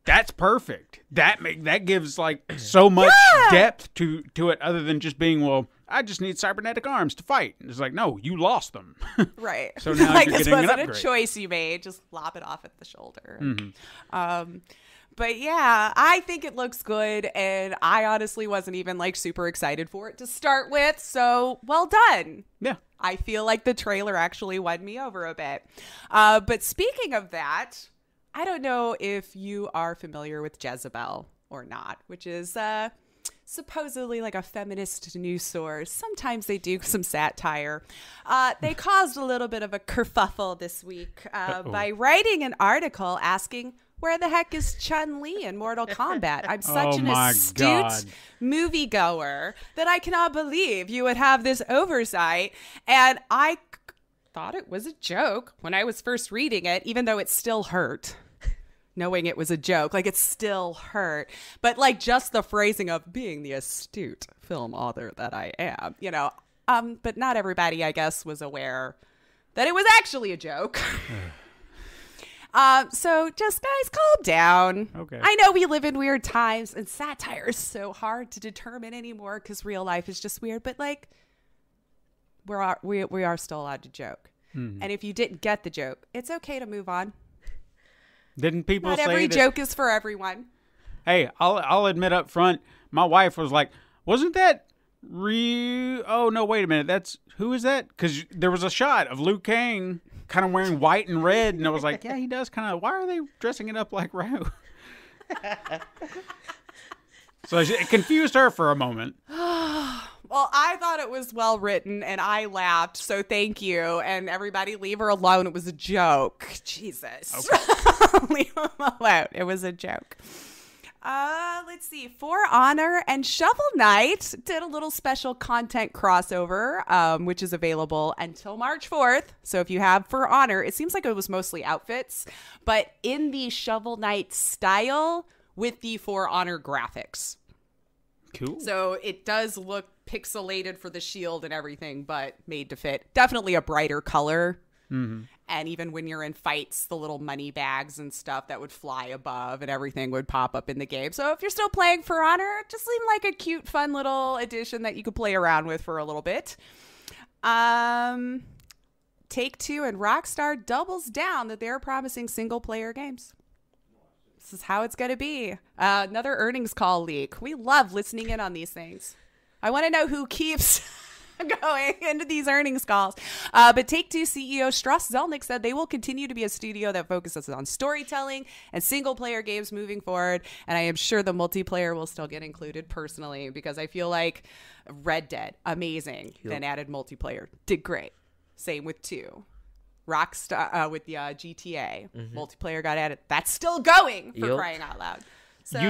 that's perfect. That gives like so much depth to it, other than just being, well, I just need cybernetic arms to fight. It's like, no, you lost them. Right. So now like you're this getting an wasn't upgrade. a choice you made. Just lop it off at the shoulder. Mm-hmm. But yeah, I think it looks good, and I honestly wasn't even like super excited for it to start with. So well done. Yeah. I feel like the trailer actually won me over a bit. But speaking of that, I don't know if you are familiar with Jezebel or not, which is supposedly like a feminist news source. Sometimes they do some satire. They caused a little bit of a kerfuffle this week by writing an article asking, where the heck is Chun-Li in Mortal Kombat? I'm such an astute moviegoer that I cannot believe you would have this oversight. And I thought it was a joke when I was first reading it, even though it still hurt. Knowing it was a joke, like it still hurt. But like just the phrasing of being the astute film author that I am, you know. But not everybody, I guess, was aware that it was actually a joke. So just guys, calm down. Okay. I know we live in weird times and satire is so hard to determine anymore because real life is just weird. But like, we are still allowed to joke. Mm-hmm. And if you didn't get the joke, it's okay to move on. Didn't people Not say every that, joke is for everyone. Hey, I'll admit up front, my wife was like, wasn't that oh, no, wait a minute. Who is that? Because there was a shot of Liu Kang kind of wearing white and red, and I was like, yeah, he does kind of, why are they dressing it up like Ryu? So it confused her for a moment. Well, I thought it was well written, and I laughed, so thank you. And everybody leave her alone. It was a joke. Jesus. Okay. Leave him alone. It was a joke. Let's see. For Honor and Shovel Knight did a little special content crossover, which is available until March 4th. So if you have For Honor, it seems like it was mostly outfits, but in the Shovel Knight style with the For Honor graphics. Cool. So it does look pixelated for the shield and everything, but made to fit. Definitely a brighter color. Mm-hmm. And even when you're in fights, the little money bags and stuff that would fly above and everything would pop up in the game. So if you're still playing For Honor, it just seemed like a cute, fun little addition that you could play around with for a little bit. Take-Two and Rockstar doubles down that they're promising single-player games. This is how it's going to be. Another earnings call leak. We love listening in on these things. I want to know who keeps going into these earnings calls. But Take-Two CEO Strauss Zelnick said they will continue to be a studio that focuses on storytelling and single-player games moving forward. And I am sure the multiplayer will still get included personally because I feel like Red Dead, amazing. Yep. Then added multiplayer. Did great. Same with 2. Rockstar with the GTA multiplayer got added. That's still going for crying out loud. So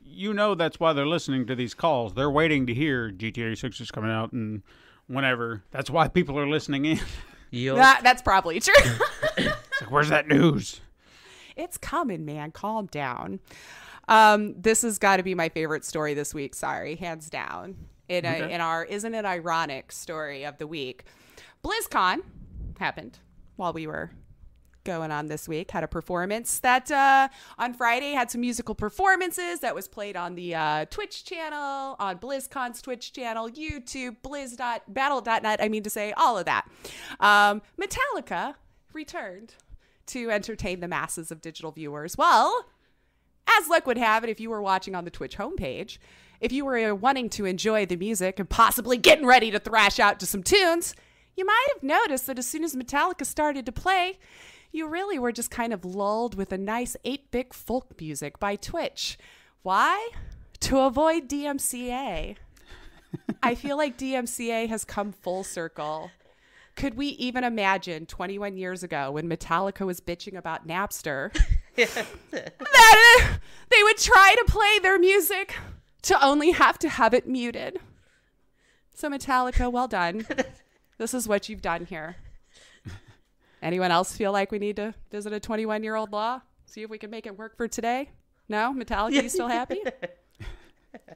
you know that's why they're listening to these calls. They're waiting to hear GTA 6 is coming out and whenever. That's why people are listening in. That's probably true. It's like, where's that news? It's coming, man. Calm down. This has got to be my favorite story this week. Sorry, hands down. In our Isn't It Ironic story of the week, BlizzCon happened while we were going on this week. Had a performance that on Friday had some musical performances that was played on the Twitch channel, on BlizzCon's Twitch channel, YouTube, blizz.battle.net. I mean to say all of that. Metallica returned to entertain the masses of digital viewers. Well, as luck would have it, if you were watching on the Twitch homepage, if you were wanting to enjoy the music and possibly getting ready to thrash out to some tunes, you might have noticed that as soon as Metallica started to play, you really were just kind of lulled with a nice 8-bit folk music by Twitch. Why? To avoid DMCA. I feel like DMCA has come full circle. Could we even imagine 21 years ago when Metallica was bitching about Napster that they would try to play their music to only have to have it muted? So Metallica, well done. This is what you've done here. Anyone else feel like we need to visit a 21-year-old law? See if we can make it work for today? No? Metallica, you still happy?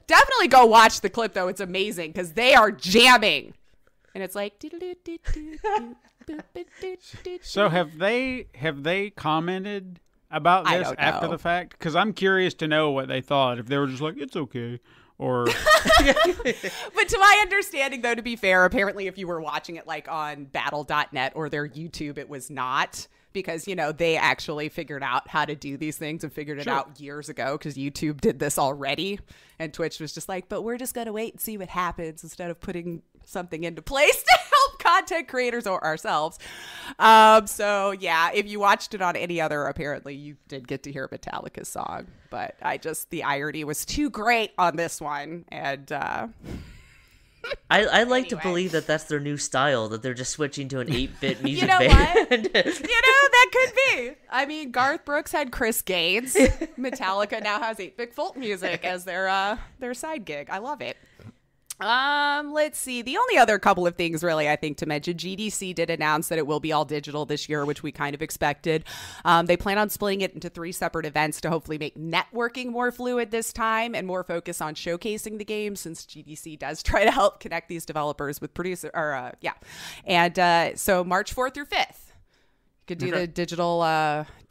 Definitely go watch the clip, though. It's amazing because they are jamming. And it's like... So have they commented about this after the fact? Because I'm curious to know what they thought. If they were just like, it's okay. Or... But to my understanding, though, to be fair, apparently if you were watching it like on battle.net or their YouTube, it was not. Because, you know, they actually figured out how to do these things and figured it out years ago because YouTube did this already. And Twitch was just like, but we're just going to wait and see what happens instead of putting something into place to help content creators or ourselves. So, yeah, if you watched it on any other, apparently you did get to hear Metallica's song. But the irony was too great on this one. And... I like to believe that that's their new style, that they're just switching to an 8-bit music band. What? That could be. I mean, Garth Brooks had Chris Gaines. Metallica now has 8-bit folk music as their side gig. I love it. Let's see. The only other couple of things really I think to mention, GDC did announce that it will be all digital this year, which we kind of expected. They plan on splitting it into 3 separate events to hopefully make networking more fluid this time and more focus on showcasing the game, since GDC does try to help connect these developers with producer And so March 4th through 5th. Could do the digital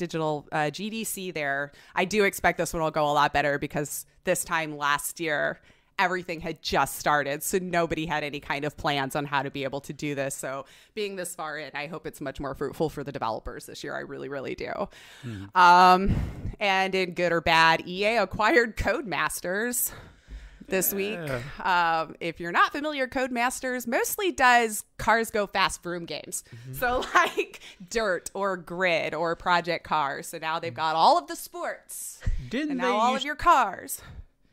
GDC there. I do expect this one will go a lot better because this time last year everything had just started, so nobody had any kind of plans on how to be able to do this. So being this far in, I hope it's much more fruitful for the developers this year. I really, really do. And in good or bad, EA acquired Codemasters this week. If you're not familiar, Codemasters mostly does Cars Go Fast Vroom games. So like Dirt or Grid or Project Cars. So now they've got all of the sports and now all of your cars.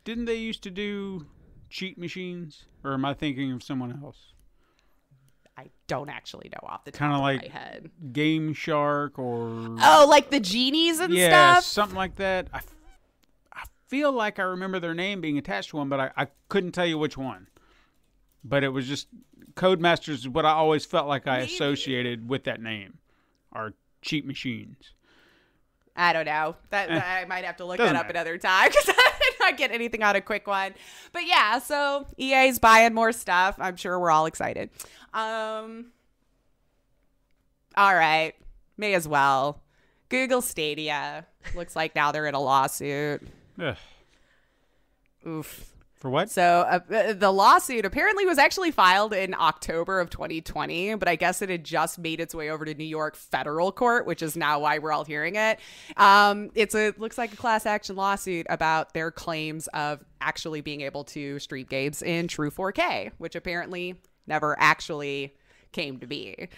Didn't they used to do cheat machines? Or am I thinking of someone else? I don't actually know off the top Kind of of like my head. Game Shark or... Oh, like the genies and stuff? Something like that. I feel like I remember their name being attached to one, but I couldn't tell you which one. But it was just... Codemasters is what I always felt like I associated with that name. Are cheat machines. I don't know. I might have to look that up another time because I did not get anything on a quick one. But yeah, so EA's buying more stuff. I'm sure we're all excited. All right. May as well. Google Stadia. Looks like now they're in a lawsuit. Ugh. Oof. For what? So the lawsuit apparently was actually filed in October of 2020, but I guess it had just made its way over to New York federal court, which is now why we're all hearing it. It looks like a class action lawsuit about their claims of actually being able to stream games in true 4K, which apparently never actually came to be.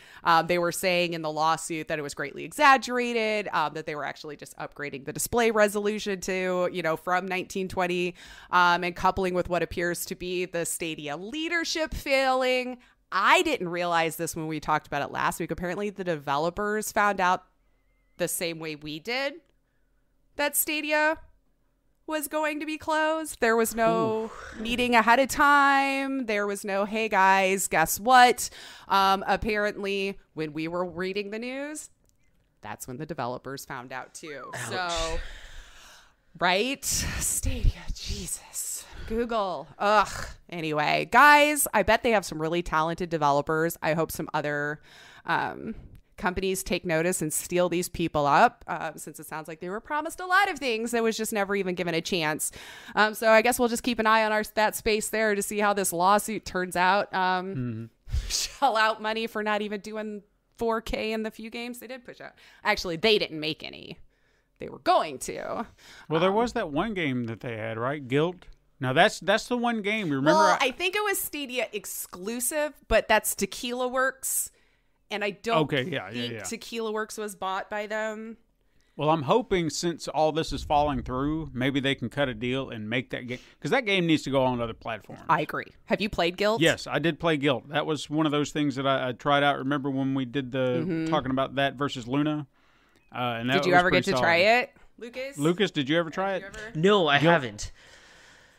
They were saying in the lawsuit that it was greatly exaggerated, that they were actually just upgrading the display resolution to, from 1920, and coupling with what appears to be the Stadia leadership failing. I didn't realize this when we talked about it last week. Apparently the developers found out the same way we did that Stadia was going to be closed. There was no meeting ahead of time. There was no, hey guys, guess what? Apparently when we were reading the news, that's when the developers found out too. Ouch. So, right? Stadia, Jesus. Google. Ugh. Anyway, guys, I bet they have some really talented developers. I hope some other companies take notice and steal these people up, since it sounds like they were promised a lot of things that was just never even given a chance. So I guess we'll just keep an eye on that space there to see how this lawsuit turns out. Shell out money for not even doing 4K in the few games they did push out. Actually, they didn't make any. They were going to. Well, there was that one game that they had, right? Guilt. Now that's the one game. Remember? Well, I think it was Stadia exclusive, but that's Tequila Works. And I don't think Tequila Works was bought by them. Well, I'm hoping since all this is falling through, maybe they can cut a deal and make that game. Because that game needs to go on other platforms. I agree. Have you played Guilt? Yes, I did play Guilt. That was one of those things that I tried out. Remember when we did talking about that versus Luna? And did you ever get to try it, Lucas? Lucas, did you ever try it? No, I haven't.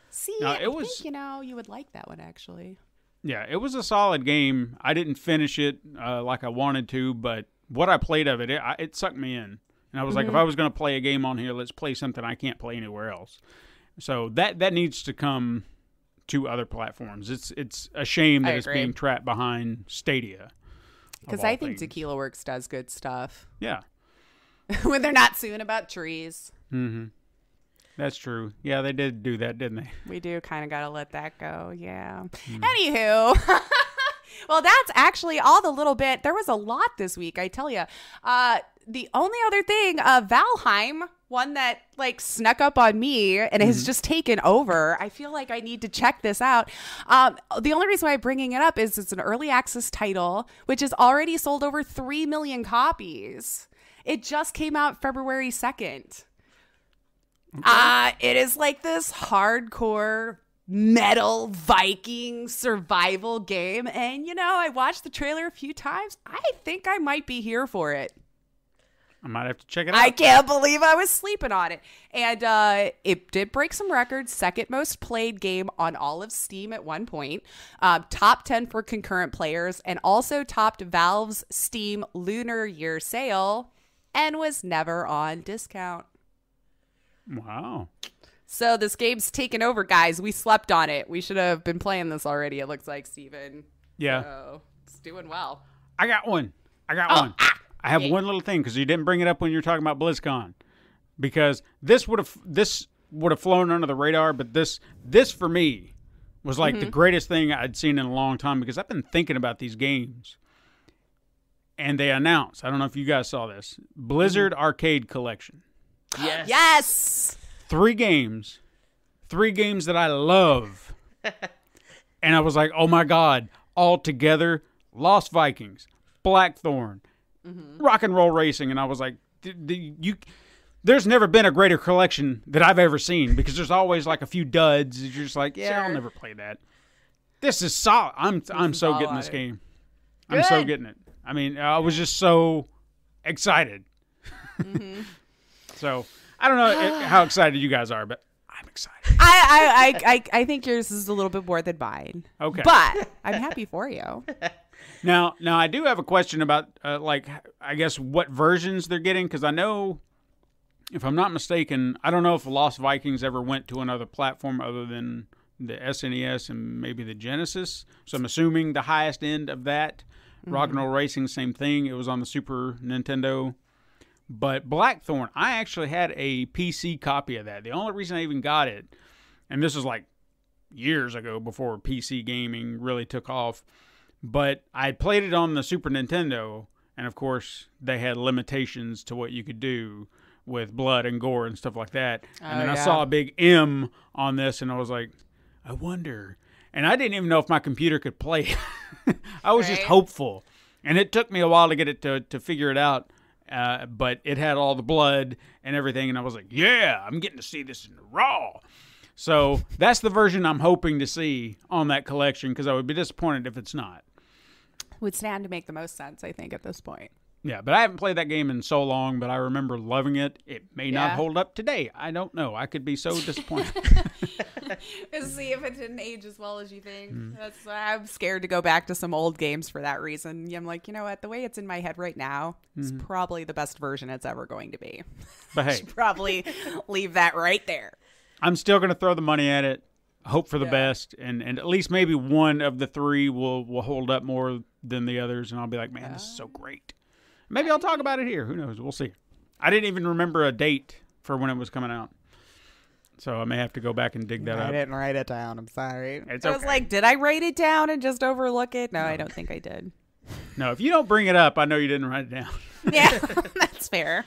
See, I think, you would like that one, actually. Yeah, it was a solid game. I didn't finish it like I wanted to, but what I played of it, it sucked me in. And I was like, if I was going to play a game on here, let's play something I can't play anywhere else. So that needs to come to other platforms. It's a shame that it's being trapped behind Stadia. Because I think Tequila Works does good stuff. Yeah. When they're not suing about trees. Mm-hmm. That's true. Yeah, they did do that, didn't they? We do kind of got to let that go. Yeah. Anywho. Well, that's actually all the little bit. There was a lot this week, I tell you. The only other thing, Valheim, one that like snuck up on me and has just taken over. I feel like I need to check this out. The only reason why I'm bringing it up is it's an early access title, which has already sold over 3 million copies. It just came out February 2nd. Okay. It is like this hardcore metal Viking survival game. And, you know, I watched the trailer a few times. I think I might be here for it. I might have to check it out. I can't believe I was sleeping on it. And it did break some records. Second most played game on all of Steam at one point. Top 10 for concurrent players. And also topped Valve's Steam Lunar Year sale. And was never on discount. Wow. So this game's taken over, guys. We slept on it. We should have been playing this already, it looks like, Steven. Yeah. So it's doing well. I got one. I have one little thing, because you didn't bring it up when you were talking about BlizzCon. Because this would have flown under the radar, but this for me was like the greatest thing I'd seen in a long time, because I've been thinking about these games. And they announced, I don't know if you guys saw this, Blizzard Arcade Collection. Yes. Yes. 3 games that I love. And I was like, oh my God, all together, Lost Vikings, Blackthorn, Rock and Roll Racing. And I was like, there's never been a greater collection that I've ever seen, because there's always like a few duds. You're just like, yeah, I'll never play that. This is solid. I'm so getting this game. I'm so getting it. I mean, I was just so excited. So I don't know how excited you guys are, but I'm excited. I think yours is a little bit more than mine. Okay. But I'm happy for you. Now I do have a question about, I guess what versions they're getting, because I know, if I'm not mistaken, I don't know if Lost Vikings ever went to another platform other than the SNES and maybe the Genesis. So I'm assuming the highest end of that. Rock and Roll Racing, same thing. It was on the Super Nintendo. But Blackthorn, I actually had a PC copy of that. The only reason I even got it, and this was like years ago before PC gaming really took off, but I played it on the Super Nintendo, and of course they had limitations to what you could do with blood and gore and stuff like that. And then I saw a big M on this, and I was like, I wonder. And I didn't even know if my computer could play it. I was just hopeful. And it took me a while to get it to figure it out. But it had all the blood and everything. And I was like, yeah, I'm getting to see this in raw. So that's the version I'm hoping to see on that collection, because I would be disappointed if it's not. Would stand to make the most sense, I think, at this point. Yeah, but I haven't played that game in so long, but I remember loving it. It may not hold up today. I don't know. I could be so disappointed. See if it didn't age as well as you think. That's why I'm scared to go back to some old games for that reason. I'm like, you know what? The way it's in my head right now is probably the best version it's ever going to be. But hey, should probably leave that right there. I'm still going to throw the money at it, hope for the best, and at least maybe one of the 3 will hold up more than the others, and I'll be like, man, this is so great. Maybe I'll talk about it here. Who knows? We'll see. I didn't even remember a date for when it was coming out. So I may have to go back and dig that up. I didn't write it down. I'm sorry. It's I was like, did I write it down and just overlook it? No, I don't think I did. No, if you don't bring it up, I know you didn't write it down. Yeah, that's fair.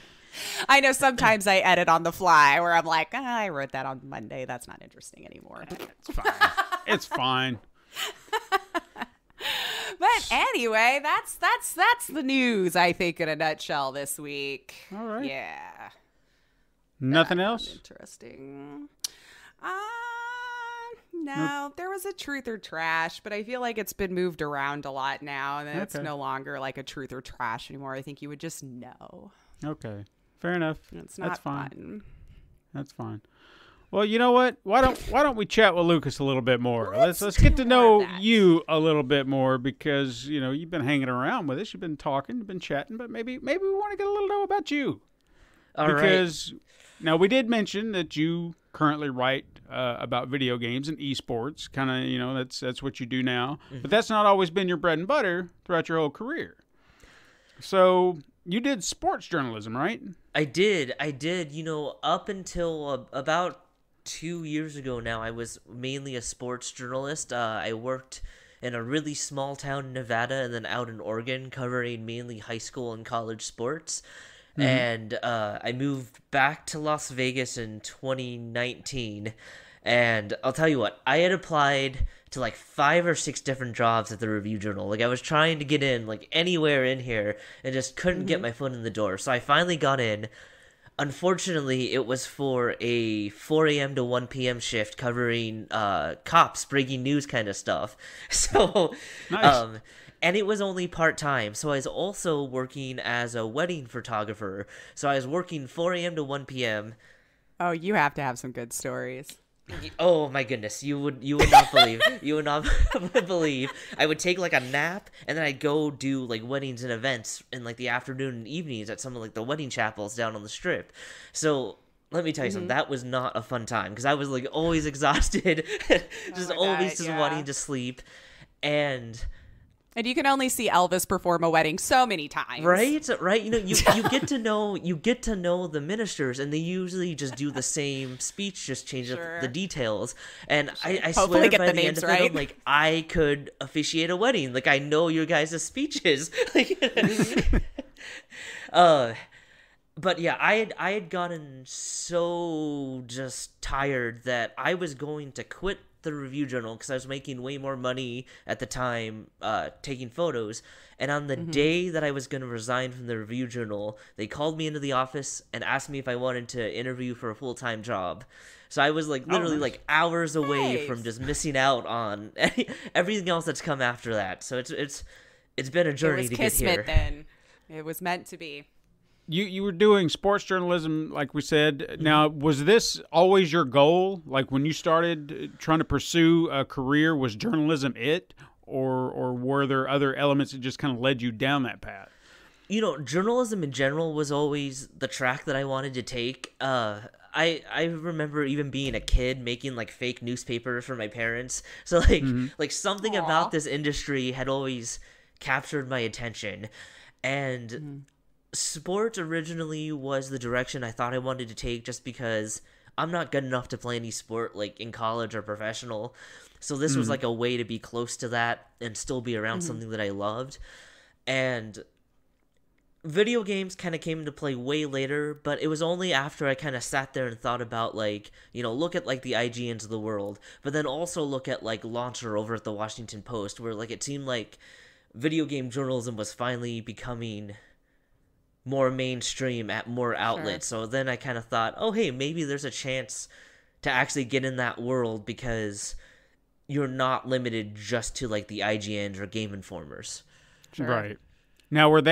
I know sometimes I edit on the fly where I'm like, I wrote that on Monday. That's not interesting anymore. It's fine. It's fine. But anyway, that's the news, I think, in a nutshell this week. All right. Yeah. Nothing else? Interesting. No, there was a truth or trash, but I feel like it's been moved around a lot now, and it's no longer like a truth or trash anymore. I think you would just know. Okay. Fair enough. It's not That's fine. fun. That's fine. Well, you know what? Why don't we chat with Lukas a little bit more? Let's get to know you a little bit more, because you've been hanging around with us, you've been talking, you've been chatting, but maybe we want to get a little know about you. Because now we did mention that you currently write about video games and esports, kind of that's what you do now, but that's not always been your bread and butter throughout your whole career. So you did sports journalism, right? I did. Up until about 2 years ago now, I was mainly a sports journalist. I worked in a really small town in Nevada and then out in Oregon, covering mainly high school and college sports. And I moved back to Las Vegas in 2019. And I'll tell you what, I had applied to like 5 or 6 different jobs at the Review Journal. Like, I was trying to get in like anywhere in here and just couldn't get my foot in the door. So I finally got in. Unfortunately, it was for a 4 a.m. to 1 p.m. shift covering cops, breaking news kind of stuff. So, nice. And it was only part-time. So I was also working as a wedding photographer. So I was working 4 a.m. to 1 p.m. Oh, you have to have some good stories. Oh my goodness, you would not believe. You would not believe. I would take like a nap, and then I'd go do like weddings and events in like the afternoon and evenings at some of like the wedding chapels down on the Strip. So let me tell you something. That was not a fun time, because I was like always exhausted, wanting to sleep, and you can only see Elvis perform a wedding so many times. Right? You get to know the ministers, and they usually just do the same speech, just change up the details. And I swear by the end of it, I'm like, I could officiate a wedding. Like, I know your guys' speeches. But yeah, I had gotten so just tired that I was going to quit the Review Journal, because I was making way more money at the time taking photos. And on the day that I was going to resign from the Review Journal, they called me into the office and asked me if I wanted to interview for a full-time job. So I was like literally like hours away from just missing out on everything else that's come after that. So it's been a journey to get here. It was kismet then. It was meant to be. You were doing sports journalism, like we said. Now, was this always your goal? Like, when you started trying to pursue a career, was journalism it? Or were there other elements that just kind of led you down that path? Journalism in general was always the track that I wanted to take. I remember even being a kid making like fake newspapers for my parents. So like something about this industry had always captured my attention. And sports originally was the direction I thought I wanted to take, just because I'm not good enough to play any sport like in college or professional. So this was like a way to be close to that and still be around something that I loved. And video games kind of came into play way later, but it was only after I kind of sat there and thought about like, look at like the IGNs of the world, but then also look at like Launcher over at the Washington Post, where like it seemed like video game journalism was finally becoming more mainstream at more outlets. So then I kind of thought, oh, hey, maybe there's a chance to actually get in that world, because you're not limited just to like the IGNs or Game Informers. Sure. Right. Now, was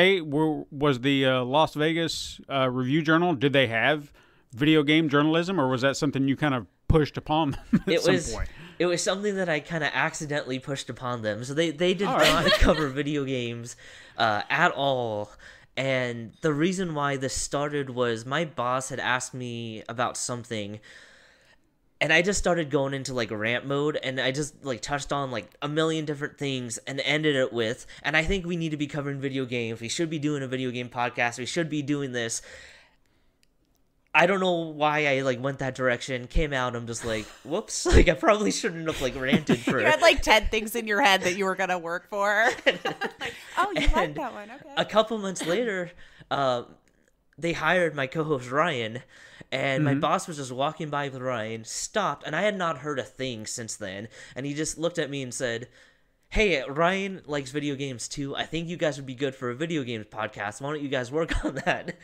the Las Vegas Review Journal, did they have video game journalism, or was that something you kind of pushed upon them at some point? It was something that I kind of accidentally pushed upon them. So they did not cover video games at all. And the reason why this started was my boss had asked me about something, and I just started going into like rant mode, and I just like touched on like a million different things and ended it with, and I think we need to be covering video games. We should be doing a video game podcast. We should be doing this. I don't know why I like went that direction, came out, I'm just like, whoops, like I probably shouldn't have like ranted for You had like 10 things in your head that you were going to work for. Like, oh, you like that one, okay. A couple months later, they hired my co-host Ryan, and my boss was just walking by with Ryan, stopped, and I had not heard a thing since then, and he just looked at me and said, hey, Ryan likes video games too. I think you guys would be good for a video games podcast. Why don't you guys work on that?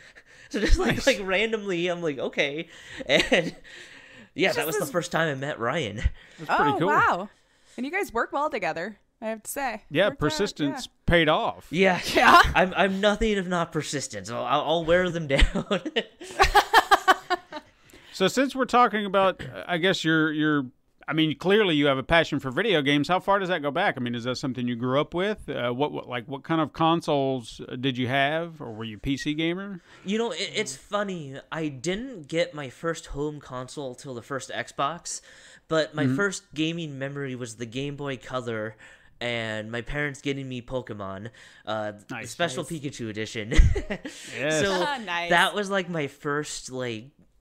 So just like randomly, I'm like, okay. And yeah, that was the first time I met Ryan. That's pretty cool. Wow. And you guys work well together, I have to say. Yeah, persistence paid off. Yeah. I'm nothing if not persistent. So I'll wear them down. So since we're talking about, I guess I mean, clearly you have a passion for video games. How far does that go back? I mean, is that something you grew up with? What kind of consoles did you have, or were you a PC gamer? You know, it's funny. I didn't get my first home console till the first Xbox, but my first gaming memory was the Game Boy Color, and my parents getting me Pokemon, Special Pikachu edition. Yes. So Nice. that was like my first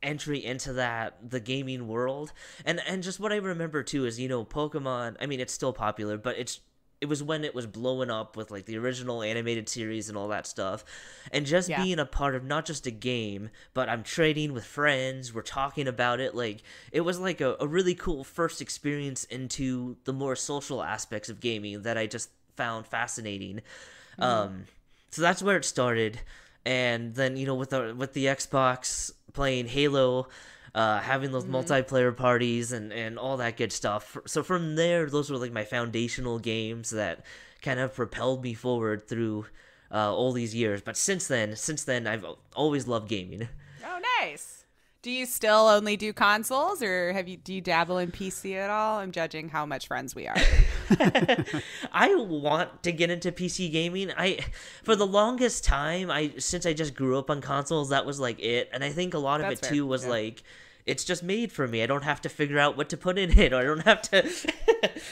entry into the gaming world, and just what I remember too is, you know, Pokemon, I mean, it's still popular, but it was when it was blowing up with like the original animated series and all that stuff, and just being a part of not just a game, but I'm trading with friends, we're talking about it, like it was like a really cool first experience into the more social aspects of gaming that I just found fascinating. So that's where it started. And then, you know, with the Xbox, playing Halo, having those multiplayer parties and all that good stuff. So from there, those were like my foundational games that kind of propelled me forward through all these years. But since then, I've always loved gaming. Oh, nice. Do you still only do consoles, or do you dabble in PC at all? I'm judging how much friends we are. I want to get into PC gaming. For the longest time, since I just grew up on consoles, that was like it. And I think a lot of That's it fair. too was like, it's just made for me. I don't have to figure out what to put in it, or I don't have to.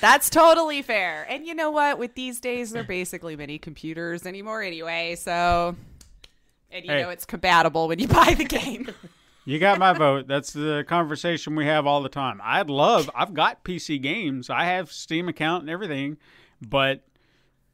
That's totally fair. And you know what? With these days, they're basically mini computers anymore anyway. So, and you know it's compatible when you buy the game. You got my vote. That's the conversation we have all the time. I've got PC games. I have Steam account and everything, but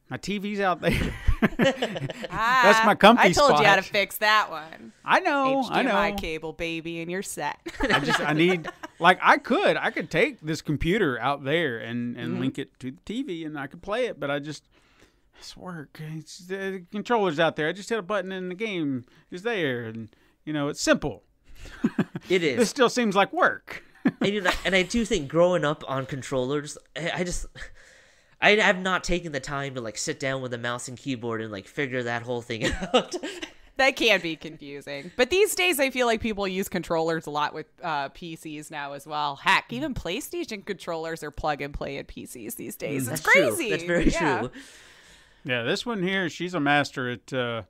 my TV's out there. That's my comfy spot. I told you how to fix that one. I know. HDMI cable, baby, and you're set. I need, like, I could take this computer out there and link it to the TV and I could play it, but it's work. The controller's out there. I just hit a button and the game is there, and you know, it's simple. It is. This still seems like work. And I do think growing up on controllers, I have not taken the time to like sit down with a mouse and keyboard and like figure that whole thing out. That can be confusing. But these days, I feel like people use controllers a lot with PCs now as well. Heck, even PlayStation controllers are plug and play at PCs these days. It's crazy. True. That's very true. Yeah, this one here, she's a master at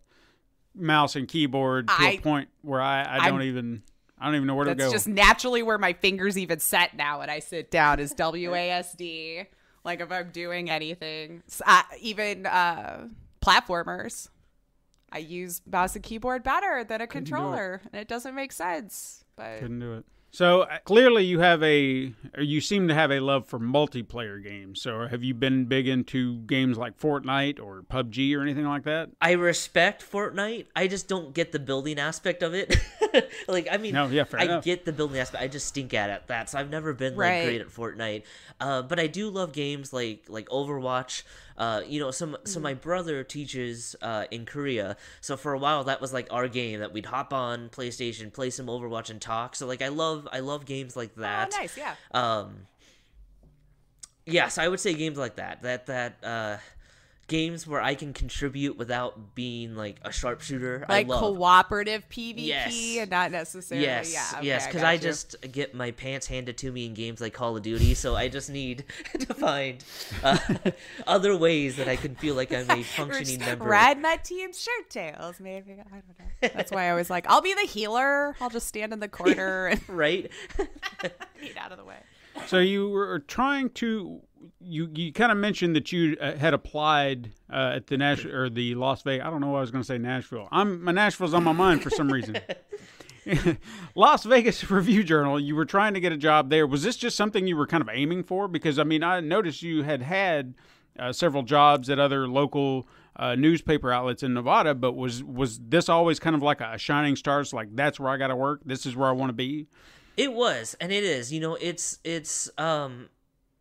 mouse and keyboard to a point where I don't even know where to go. That's just naturally where my fingers even set now when I sit down is WASD. Like if I'm doing anything, even platformers, I use mouse and keyboard better than a controller, and it doesn't make sense. But couldn't do it. So clearly you seem to have a love for multiplayer games. So have you been big into games like Fortnite or PUBG or anything like that? I respect Fortnite. I just don't get the building aspect of it. Like, I mean, fair enough. get the building aspect. I just stink at that. So I've never been like great at Fortnite. But I do love games like Overwatch. You know, so my brother teaches in Korea. So for a while that was like our game that we'd hop on PlayStation, play some Overwatch and talk. So like I love games like that. Oh, nice, yeah. Yes, I would say games like that. Games where I can contribute without being like a sharpshooter. Like I love. Cooperative PvP and not necessarily. Yes, Yes, because I just get my pants handed to me in games like Call of Duty, so I just need to find other ways that I can feel like I'm a functioning member. Ride my team's shirt tails, maybe. I don't know. That's why I was like, I'll be the healer. I'll just stand in the corner and Right? get out of the way. So you were trying to. You kind of mentioned that you had applied at the the Las Vegas. I don't know why I was going to say Nashville. Nashville's on my mind for some reason. Las Vegas Review Journal. You were trying to get a job there. Was this just something you were kind of aiming for? Because I mean, I noticed you had several jobs at other local newspaper outlets in Nevada. But was this always kind of like a shining star? So like that's where I got to work. This is where I want to be. It was, and it is. You know, it's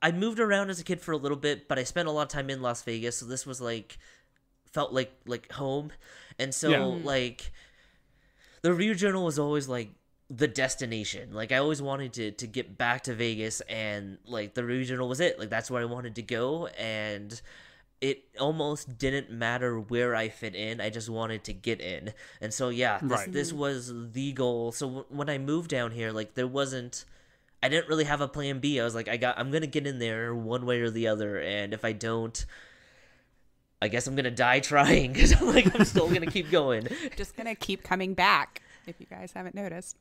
I moved around as a kid for a little bit, but I spent a lot of time in Las Vegas, so this was felt like home. And so like the Review Journal was always like the destination. Like I always wanted to get back to Vegas, and like the Review Journal was it. Like that's where I wanted to go, and it almost didn't matter where I fit in. I just wanted to get in. And so, yeah, this was the goal. So when I moved down here, like, I didn't really have a plan B. I was like, I'm going to get in there one way or the other. And if I don't, I guess I'm going to die trying, because I'm still going to keep going. Just going to keep coming back, if you guys haven't noticed.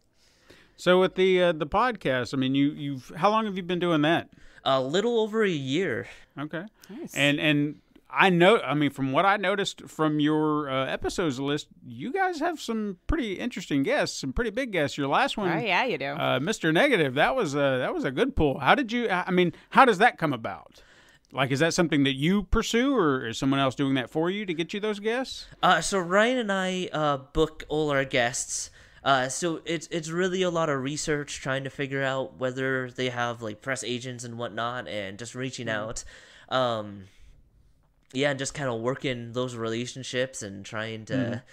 So with the podcast, I mean, you've how long have you been doing that? A little over a year. Okay. Nice. And I know, I mean, from what I noticed from your episodes list, you guys have some pretty interesting guests, some pretty big guests. Your last one, Oh yeah, you do. Mr. Negative, that was a good pull. How does that come about? Like, is that something that you pursue, or is someone else doing that for you to get you those guests? So Ryan and I book all our guests. So it's really a lot of research, trying to figure out whether they have like press agents and whatnot, and just reaching out. And just kind of working those relationships and trying to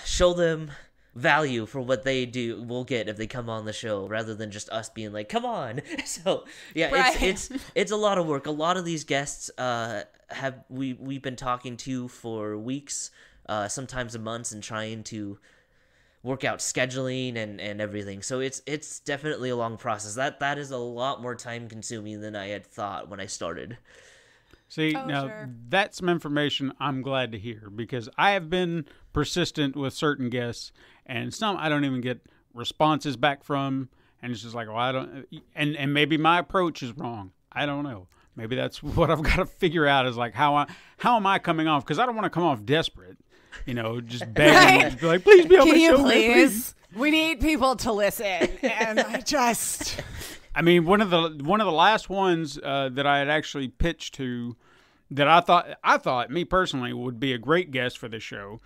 show them value for what they will get if they come on the show, rather than just us being like, come on. So yeah, Right. it's a lot of work. A lot of these guests we've been talking to for weeks, sometimes months, and trying to work out scheduling and everything. So it's definitely a long process. That is a lot more time consuming than I had thought when I started. See, Oh, now sure. that's some information I'm glad to hear, because I have been persistent with certain guests, and some I don't even get responses back from, and it's just like, well, I don't, and maybe my approach is wrong. I don't know. Maybe that's what I've got to figure out, is like how am I coming off? Because I don't want to come off desperate, just begging, Right. just be like, please be on Can the you show, man, please? We need people to listen, and I mean, one of the last ones that I had actually pitched to, that I thought me personally would be a great guest for the show.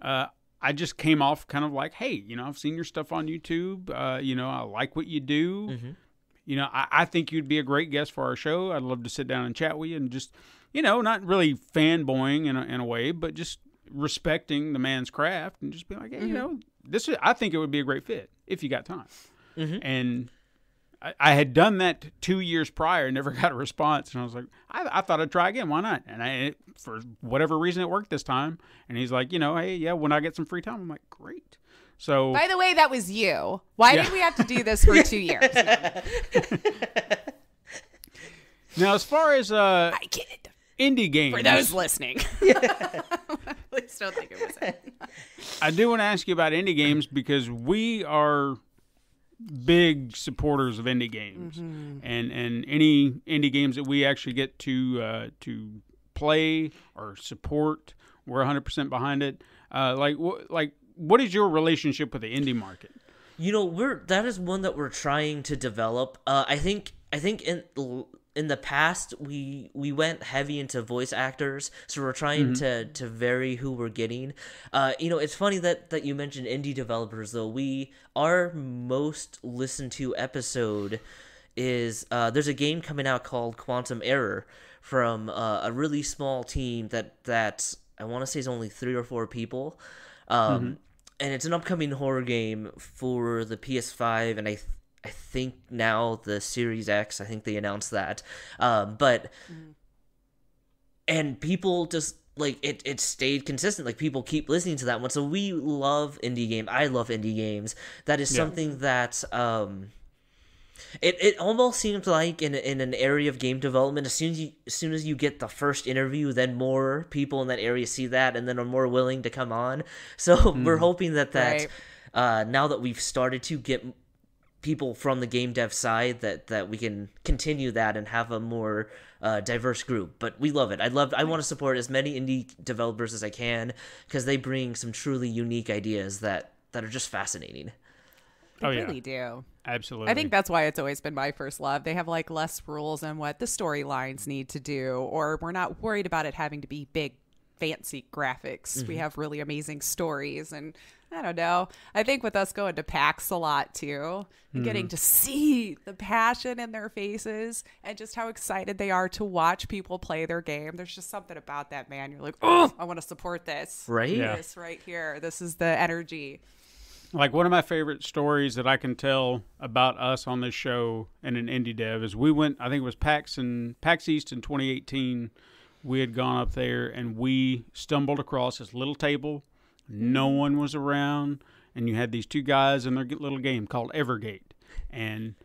I just came off kind of like, hey, I've seen your stuff on YouTube. I like what you do. Mm-hmm. I think you'd be a great guest for our show. I'd love to sit down and chat with you, and just, not really fanboying in a way, but just respecting the man's craft, and just be like, hey, I think it would be a great fit if you got time. Mm-hmm. And I had done that 2 years prior, never got a response, and I was like, I thought I'd try again. Why not? And for whatever reason, it worked this time. And he's like, hey, yeah, when I get some free time, I'm like, great. So, by the way, that was you. Why did we have to do this for 2 years? now, as far as I get it. indie games, For those listening, please don't think it was it. I do want to ask you about indie games, because we are big supporters of indie games, and any indie games that we actually get to play or support, we're 100% behind it. What is your relationship with the indie market? That is one that we're trying to develop. I think in the past we went heavy into voice actors, so we're trying to vary who we're getting. It's funny that you mentioned indie developers, though. Our most listened to episode is there's a game coming out called Quantum Error from a really small team that I want to say is only 3 or 4 people. And it's an upcoming horror game for the PS5, and I think now the Series X. I think they announced that. And people just, like, it stayed consistent. Like, people keep listening to that one. So we love indie game. I love indie games. That is something that it almost seems like in an area of game development, as soon as you get the first interview, then more people in that area see that and then are more willing to come on. So we're hoping that Right. now that we've started to get people from the game dev side, that we can continue that and have a more diverse group. But we love it. I want to support as many indie developers as I can, because they bring some truly unique ideas that are just fascinating. They really do. Absolutely. I think that's why it's always been my first love. They have like less rules on what the storylines need to do, or we're not worried about it having to be big, fancy graphics. We have really amazing stories, and I don't know. I think with us going to PAX a lot too, and getting to see the passion in their faces and just how excited they are to watch people play their game. There's just something about that, man. You're like, oh, I want to support this. Right? Yeah. This right here. This is the energy. Like, one of my favorite stories that I can tell about us on this show and an indie dev is we went, I think it was PAX East in 2018. we had gone up there and we stumbled across this little table. No one was around, and you had these two guys in their little game called Evergate. And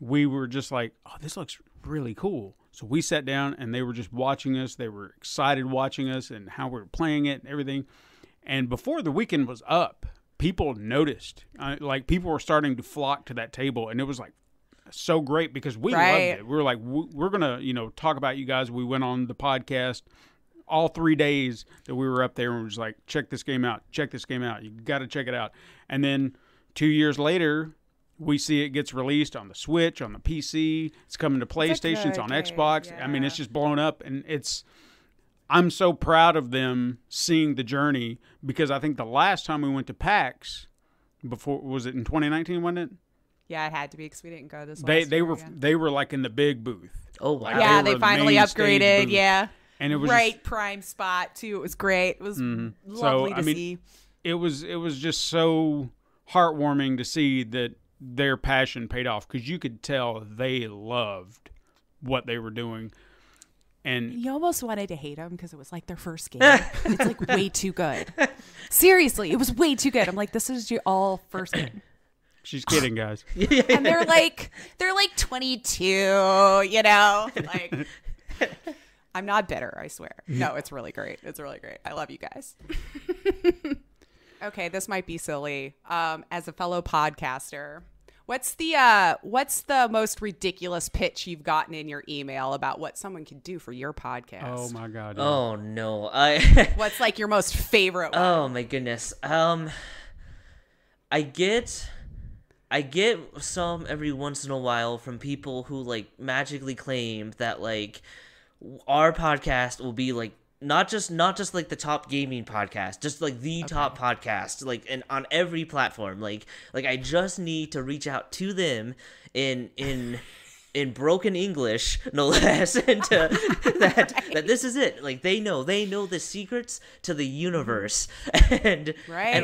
we were just like, oh, this looks really cool. So we sat down, and they were just watching us. They were excited watching us and how we were playing it and everything. And before the weekend was up, people noticed. Like, people were starting to flock to that table, and it was like, so great because we loved it. We were like, we're gonna, talk about you guys. We went on the podcast all 3 days that we were up there and was like, check this game out. You got to check it out. And then 2 years later, we see it gets released on the Switch, on the PC. It's coming to PlayStation. It's on Xbox. Yeah. I mean, it's just blown up, and I'm so proud of them seeing the journey, because I think the last time we went to PAX, was it in 2019, wasn't it? Yeah, it had to be because we didn't go this last They year were again. They were like in the big booth. Oh wow! Like, yeah, they finally upgraded. Booth. Yeah, and it was right prime spot too. It was great. It was lovely to see. It was just so heartwarming to see that their passion paid off, because you could tell they loved what they were doing. And you almost wanted to hate them because it was like their first game. And it's like way too good. Seriously, it was way too good. I'm like, this is your all first game. She's kidding, guys. And they're like 22, like, I'm not bitter, I swear. No, it's really great. It's really great. I love you guys. Okay, this might be silly. As a fellow podcaster, what's the most ridiculous pitch you've gotten in your email about what someone can do for your podcast? Oh my God. Oh no. What's like your most favorite one? Oh my goodness. I get some every once in a while from people who like magically claim that like our podcast will be like not just like the top gaming podcast, just like the top podcast, like and on every platform. Like I just need to reach out to them in broken English, no less, and that this is it. Like they know the secrets to the universe, and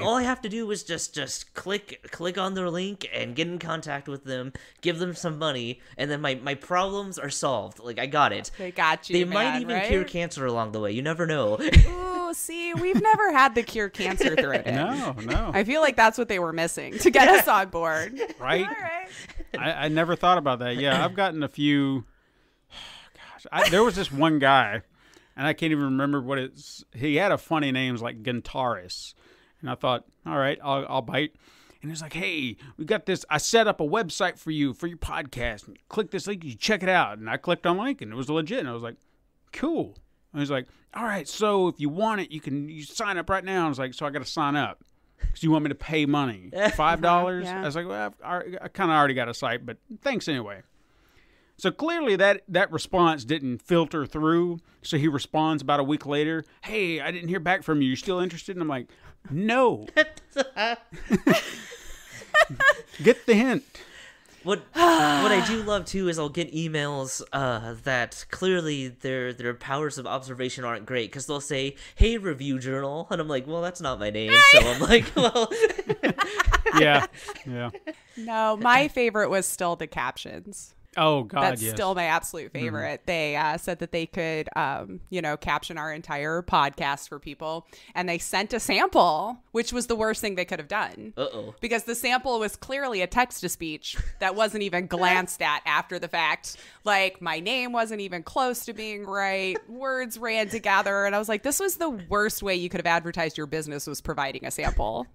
all I have to do is just click on their link and get in contact with them, give them some money, and then my problems are solved. Like I got it. They got you. They might even cure cancer along the way. You never know. Ooh, see, we've never had the cure cancer thread in. No. I feel like that's what they were missing to get us on board. Right? All right. I never thought about that. Yeah, I've gotten a few. Gosh, there was this one guy, and I can't even remember what it's. He had a funny names like Guntaris, and I thought, all right, I'll bite. And he was like, hey, we got this. I set up a website for you for your podcast. And click this link, you check it out. And I clicked on the link, and it was legit. And I was like, cool. And he was like, all right, so if you want it, you sign up right now. I was like, so I got to sign up. Because you want me to pay money, $5? Yeah. I was like, well, I kind of already got a site, but thanks anyway. So clearly that response didn't filter through. So he responds about a week later, hey, I didn't hear back from you. You still interested? And I'm like, no. Get the hint. What I do love too is I'll get emails that clearly their powers of observation aren't great, because they'll say, hey, review journal, and I'm like, well, that's not my name. So I'm like, well. Yeah. No, my favorite was still the captions. Oh, God, That's yes. still my absolute favorite. They said that they could, caption our entire podcast for people. And they sent a sample, which was the worst thing they could have done. Uh-oh. Because the sample was clearly a text-to-speech that wasn't even glanced at after the fact. Like, my name wasn't even close to being right. Words ran together. And I was like, this was the worst way you could have advertised your business, was providing a sample.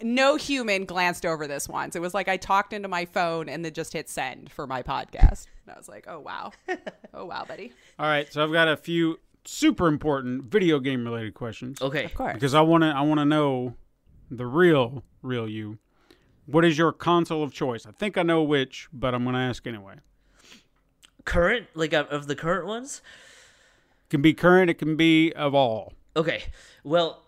No human glanced over this once. It was like I talked into my phone and then just hit send for my podcast. And I was like, oh wow, buddy. All right, so I've got a few super important video game related questions. Okay. Of course. Because I want to know the real you. What is your console of choice? I think I know which, but I'm going to ask anyway. Current, like of the current ones? It can be current, it can be of all. Okay. Well,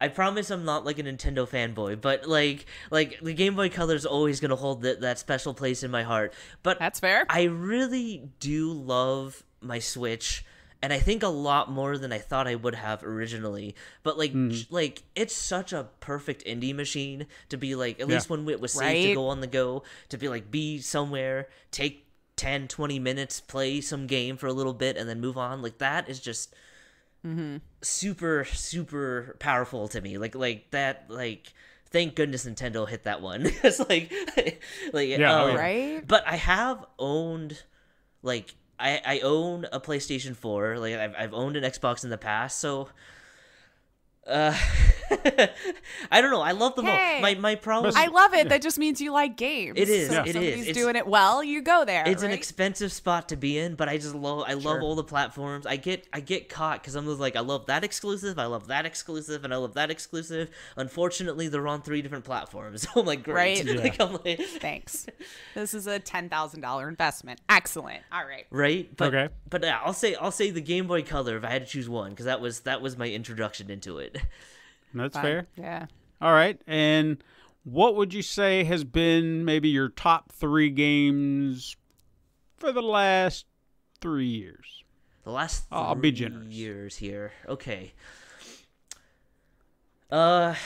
I promise I'm not like a Nintendo fanboy, but like the Game Boy Color is always gonna hold that special place in my heart. But That's fair. I really do love my Switch, and I think a lot more than I thought I would have originally. But like it's such a perfect indie machine to be like, at least when it was safe to go on the go, to be like, be somewhere, take 10, 20 minutes, play some game for a little bit, and then move on. Like, that is just super, super powerful to me. Like that, like, thank goodness Nintendo hit that one. It's like, right? But I have owned, like, I own a PlayStation 4. Like, I've owned an Xbox in the past, so I don't know. I love them all. My problem. I love it. That just means you like games. It is. So if It somebody's is. doing it well, you go there. It's right? an expensive spot to be in, but I love all the platforms. I get caught because I'm just like, I love that exclusive, I love that exclusive, and I love that exclusive. Unfortunately, they're on 3 different platforms. I'm like, great. Right. Yeah. Like, I'm like, thanks. This is a $10,000 investment. Excellent. All right. right. But, Okay. But yeah, I'll say the Game Boy Color if I had to choose one, because that was my introduction into it. That's Fine. fair. Yeah. All right. And what would you say has been maybe your top 3 games for the last 3 years? The last 3 I'll be generous. years here. Okay. I'm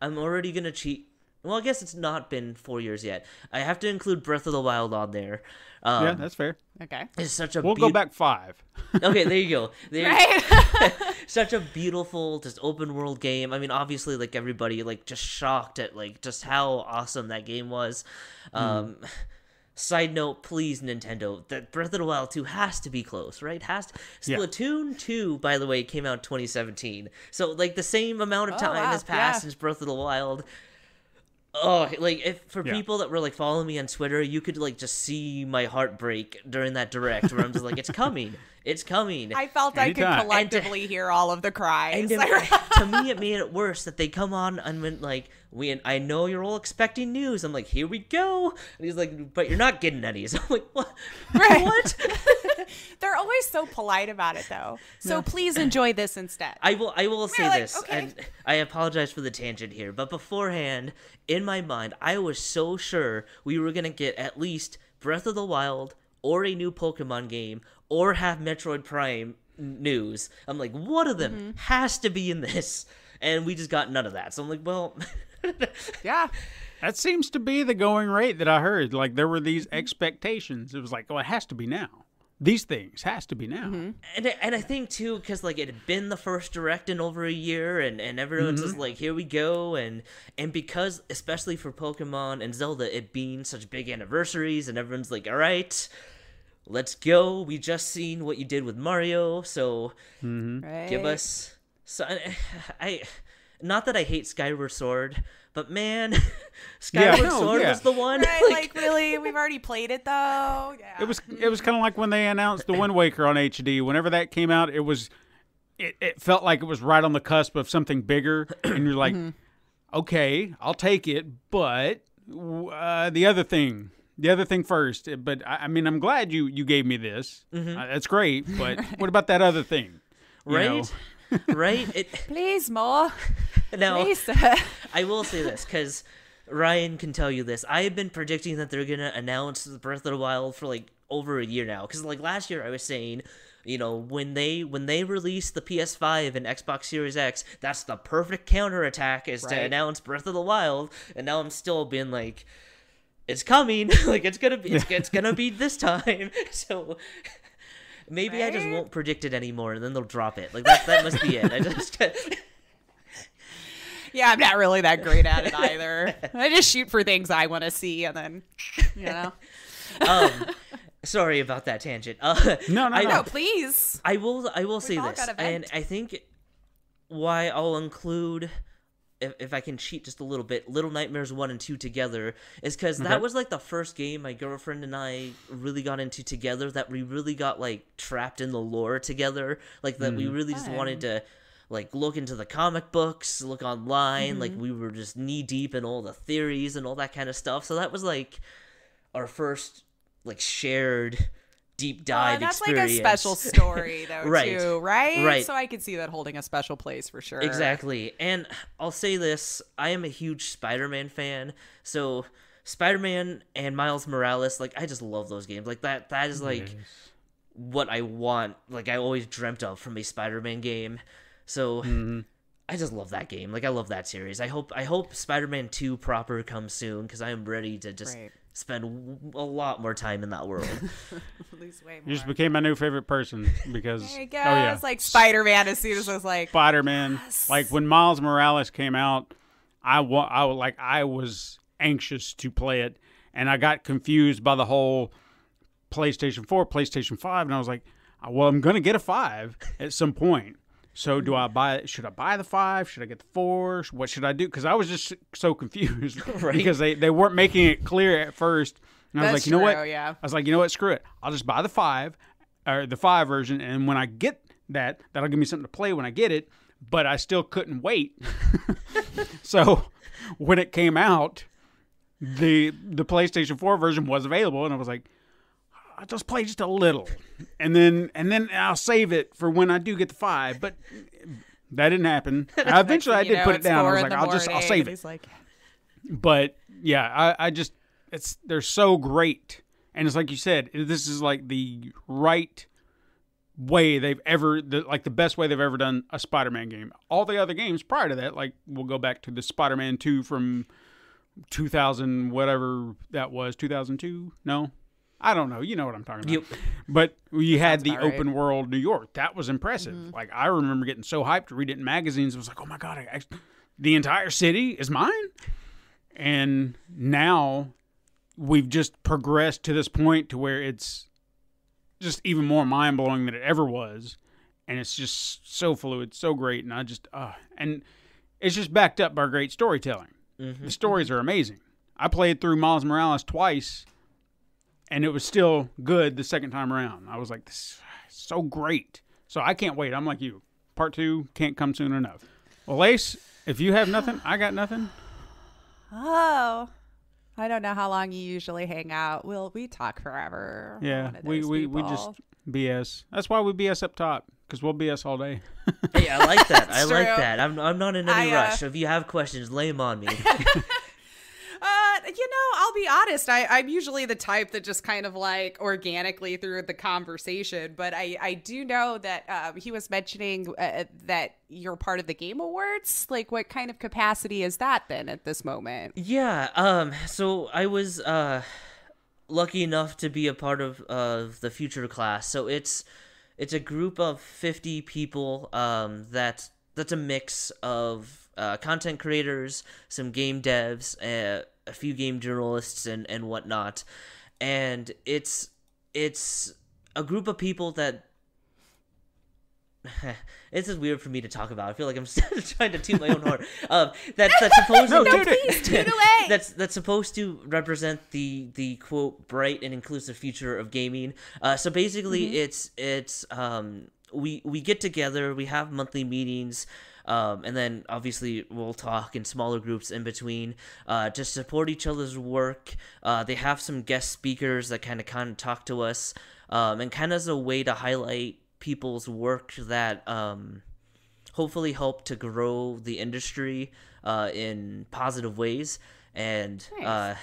already gonna cheat. Well, I guess it's not been 4 years yet. I have to include Breath of the Wild on there. Yeah, that's fair. Okay. It's such a We'll go back 5. Okay, there you go. Right. Such a beautiful, just open world game. I mean, obviously, like, everybody, like, just shocked at, like, just how awesome that game was. Side note, please, Nintendo, that Breath of the Wild 2 has to be close, right? Splatoon 2, by the way, came out in 2017. So, like, the same amount of time has passed since Breath of the Wild. Oh, like, if for people that were, like, following me on Twitter, you could, like, just see my heart break during that direct where I'm just like, it's coming. It's coming. I felt Anytime. I could collectively hear all of the cries. And to me, it made it worse that they come on and went like, I know you're all expecting news. I'm like, here we go. And he's like, but you're not getting any. So I'm like, what? Right. What? They're always so polite about it, though. So please enjoy this instead. I will say like, this, okay. and I apologize for the tangent here, but beforehand, in my mind, I was so sure we were gonna get at least Breath of the Wild or a new Pokemon game or have Metroid Prime news. I'm like, one of them has to be in this, and we just got none of that. So I'm like, well, Yeah. That seems to be the going rate that I heard. Like, there were these expectations. It was like, oh, it has to be now. These things has to be now. and I think too, because like it had been the first direct in over a year, and everyone's just like, here we go, and because especially for Pokemon and Zelda, it being such big anniversaries, and everyone's like, all right, let's go. We just seen what you did with Mario, so Right. give us. So not that I hate Skyward Sword, but man, Skyward Sword was the one. Right, like, really? We've already played it, though? Yeah. It was kind of like when they announced the Wind Waker on HD. Whenever that came out, it felt like it was right on the cusp of something bigger, and you're like, okay, I'll take it, but the other thing first. But I mean, I'm glad you gave me this. That's great, but what about that other thing? You know? Right? Right? Please, more. Now, Please. I will say this, because Ryan can tell you this. I have been predicting that they're going to announce the Breath of the Wild for, like, over a year now. Because, like, last year I was saying, you know, when they release the PS5 and Xbox Series X, that's the perfect counterattack is to announce Breath of the Wild. And now I'm still being like, it's coming. Like, it's gonna be this time. So maybe I just won't predict it anymore, and then they'll drop it. Like, that must be it. I just... Yeah, I'm not really that great at it either. I just shoot for things I want to see, and then, you know. Sorry about that tangent. No, please. I will say all this, gotta and vent. I think why I'll include, if I can cheat just a little bit, Little Nightmares 1 and 2 together, is because that was like the first game my girlfriend and I really got into together, that we really got like trapped in the lore together, like that we really just wanted to like look into the comic books, look online, like we were just knee deep in all the theories and all that kind of stuff. So that was like our first like shared deep dive That's experience. like a special story, though, Right. too, right? Right. So I could see that holding a special place for sure. Exactly. And I'll say this, I am a huge Spider-Man fan, so Spider-Man and Miles Morales, like, I just love those games. Like, that is like what I want, like I always dreamt of from a Spider-Man game. So I just love that game. Like, I love that series. I hope Spider-Man 2 proper comes soon, because I am ready to just spend a lot more time in that world. Lose way more. You just became my new favorite person because There you go. oh yeah, It's like Spider-Man. As soon as I was like, Spider-Man. yes. Like when Miles Morales came out, I was anxious to play it, and I got confused by the whole PlayStation 4, PlayStation 5, and I was like, well, I'm gonna get a 5 at some point. So do I buy it? Should I buy the 5? Should I get the 4? What should I do? Because I was just so confused Right. because they weren't making it clear at first. And I was That's like, you know what? true, yeah. I was like, you know what? Screw it. I'll just buy the 5 or the 5 version, and when I get that'll give me something to play when I get it. But I still couldn't wait. So when it came out, the PlayStation 4 version was available, and I was like, I'll just play just a little, and then I'll save it for when I do get the 5. But that didn't happen. Eventually, I did put it down. I was like, I'll save it. Like, But yeah, I just they're so great, and it's like you said, this is like the right way the best way they've ever done a Spider-Man game. All the other games prior to that, like we'll go back to the Spider-Man 2 from 2000, whatever that was, 2002. No. I don't know. You know what I'm talking about. Yep. But you had the about right. open world New York. That was impressive. Like, I remember getting so hyped to read it in magazines. It was like, oh, my God, the entire city is mine? And now we've just progressed to this point to where it's just even more mind-blowing than it ever was. And it's just so fluid, so great. And I just, and it's just backed up by great storytelling. Mm-hmm. The stories are amazing. I played through Miles Morales twice, and it was still good the second time around. I was like, this is so great. So I can't wait. I'm like you. Part 2 can't come soon enough. Well, Ace, if you have nothing, I got nothing. oh, I don't know how long you usually hang out. We talk forever. Yeah, we just BS. That's why we BS up top, because we'll BS all day. Hey, I like that. I True. like that. I'm not in any rush. So if you have questions, lay them on me. I'll be honest. I'm usually the type that just kind of like organically through the conversation, but I do know that he was mentioning that you're part of the Game Awards. Like, what kind of capacity is that then at this moment? Yeah. So I was lucky enough to be a part of the future class. So it's a group of 50 people. That's a mix of content creators, some game devs, a few game journalists and whatnot, and it's a group of people that it's just weird for me to talk about. I feel like I'm trying to toot my own horn. That's supposed to that's supposed to represent the quote bright and inclusive future of gaming. So basically, it's we get together, we have monthly meetings. And then obviously we'll talk in smaller groups in between to support each other's work. They have some guest speakers that kind of talk to us and kind of as a way to highlight people's work that hopefully help to grow the industry in positive ways. And Nice.